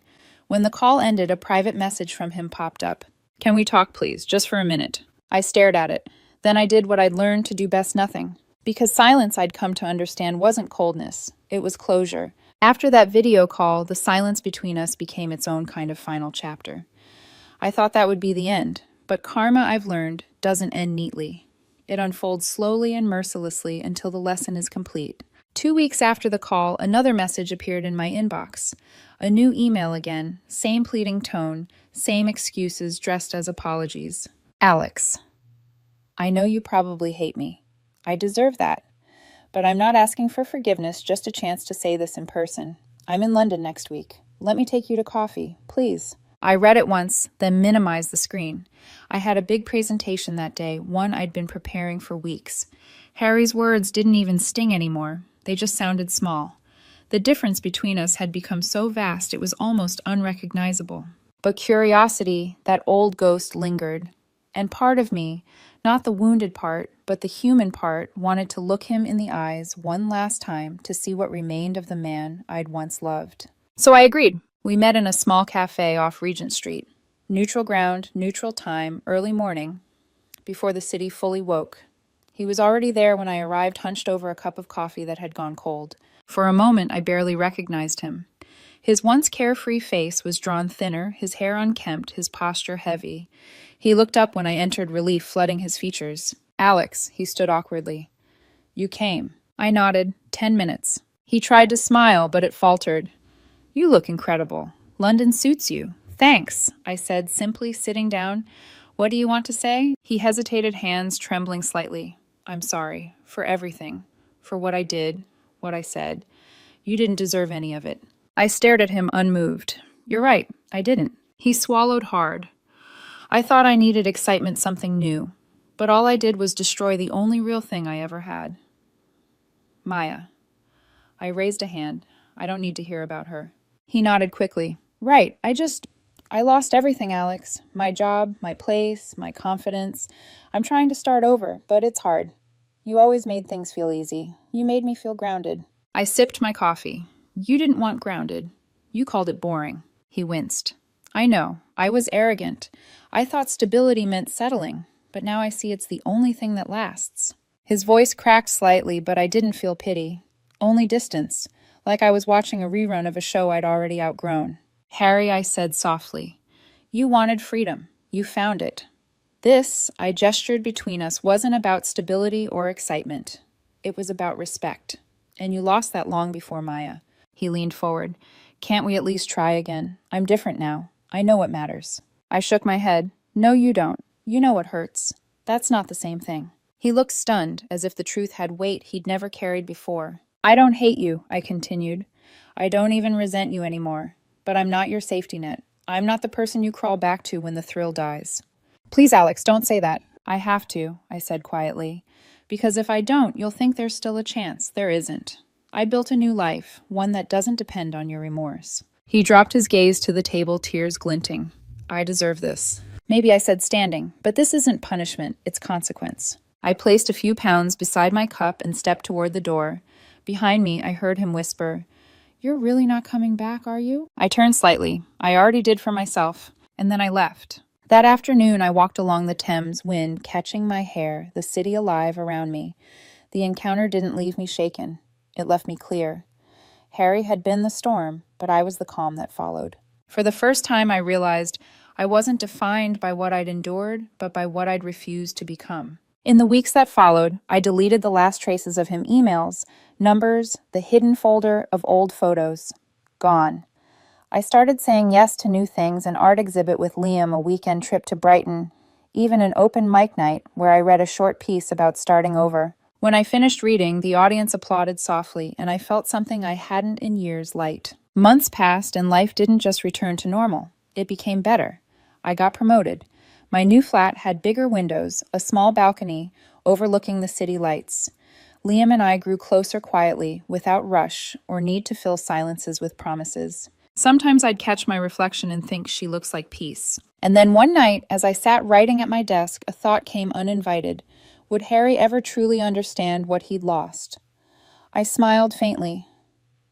When the call ended, a private message from him popped up. "Can we talk, please? Just for a minute." I stared at it. Then I did what I'd learned to do best: nothing. Because silence, I'd come to understand, wasn't coldness. It was closure. After that video call, the silence between us became its own kind of final chapter. I thought that would be the end, but karma, I've learned, doesn't end neatly. It unfolds slowly and mercilessly until the lesson is complete. 2 weeks after the call, another message appeared in my inbox. A new email again, same pleading tone, same excuses dressed as apologies. Alex, I know you probably hate me. I deserve that. But I'm not asking for forgiveness, just a chance to say this in person. I'm in London next week. Let me take you to coffee, please. I read it once, then minimized the screen. I had a big presentation that day, one I'd been preparing for weeks. Harry's words didn't even sting anymore. They just sounded small. The difference between us had become so vast it was almost unrecognizable. But curiosity, that old ghost, lingered. And part of me, not the wounded part, but the human part, wanted to look him in the eyes one last time to see what remained of the man I'd once loved. So I agreed. We met in a small cafe off Regent Street. Neutral ground, neutral time, early morning, before the city fully woke. He was already there when I arrived, hunched over a cup of coffee that had gone cold. For a moment, I barely recognized him. His once carefree face was drawn thinner, his hair unkempt, his posture heavy. He looked up when I entered, relief flooding his features. Alex, he stood awkwardly. You came. I nodded. 10 minutes. He tried to smile, but it faltered. You look incredible. London suits you. Thanks, I said, simply sitting down. What do you want to say? He hesitated, hands trembling slightly. I'm sorry. For everything. For what I did. What I said. You didn't deserve any of it. I stared at him unmoved. You're right. I didn't. He swallowed hard. I thought I needed excitement, something new. But all I did was destroy the only real thing I ever had. Maya. I raised a hand. I don't need to hear about her. He nodded quickly. Right. I lost everything, Alex. My job, my place, my confidence. I'm trying to start over, but it's hard. You always made things feel easy. You made me feel grounded. I sipped my coffee. You didn't want grounded. You called it boring. He winced. I know. I was arrogant. I thought stability meant settling, but now I see it's the only thing that lasts. His voice cracked slightly, but I didn't feel pity. Only distance, like I was watching a rerun of a show I'd already outgrown. Harry, I said softly, you wanted freedom. You found it. This, I gestured between us, wasn't about stability or excitement. It was about respect. And you lost that long before Maya. He leaned forward. Can't we at least try again? I'm different now. I know what matters. I shook my head. No, you don't. You know what hurts. That's not the same thing. He looked stunned, as if the truth had weight he'd never carried before. I don't hate you, I continued. I don't even resent you anymore. But I'm not your safety net. I'm not the person you crawl back to when the thrill dies. Please, Alex, don't say that. I have to, I said quietly. Because if I don't, you'll think there's still a chance. There isn't. I built a new life, one that doesn't depend on your remorse. He dropped his gaze to the table, tears glinting. I deserve this. Maybe I said standing, but this isn't punishment, it's consequence. I placed a few pounds beside my cup and stepped toward the door. Behind me, I heard him whisper, You're really not coming back, are you? I turned slightly. I already did for myself. And then I left. That afternoon, I walked along the Thames, wind catching my hair, the city alive around me. The encounter didn't leave me shaken. It left me clear. Harry had been the storm, but I was the calm that followed. For the first time, I realized I wasn't defined by what I'd endured, but by what I'd refused to become. In the weeks that followed, I deleted the last traces of him, emails, numbers, the hidden folder of old photos. Gone. I started saying yes to new things, an art exhibit with Liam, a weekend trip to Brighton, even an open mic night where I read a short piece about starting over. When I finished reading, the audience applauded softly, and I felt something I hadn't in years light. Months passed, and life didn't just return to normal. It became better. I got promoted. My new flat had bigger windows, a small balcony overlooking the city lights. Liam and I grew closer quietly, without rush or need to fill silences with promises. Sometimes I'd catch my reflection and think she looks like peace. And then one night, as I sat writing at my desk, a thought came uninvited. Would Harry ever truly understand what he'd lost? I smiled faintly.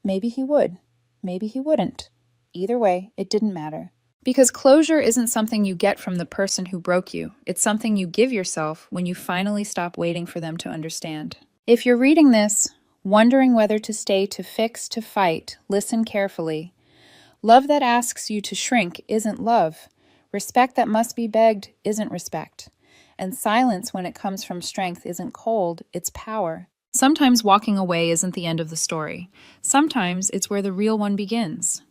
Maybe he would. Maybe he wouldn't. Either way, it didn't matter. Because closure isn't something you get from the person who broke you. It's something you give yourself when you finally stop waiting for them to understand. If you're reading this, wondering whether to stay, to fix, to fight, listen carefully. Love that asks you to shrink isn't love. Respect that must be begged isn't respect. And silence when it comes from strength isn't cold, it's power. Sometimes walking away isn't the end of the story. Sometimes it's where the real one begins.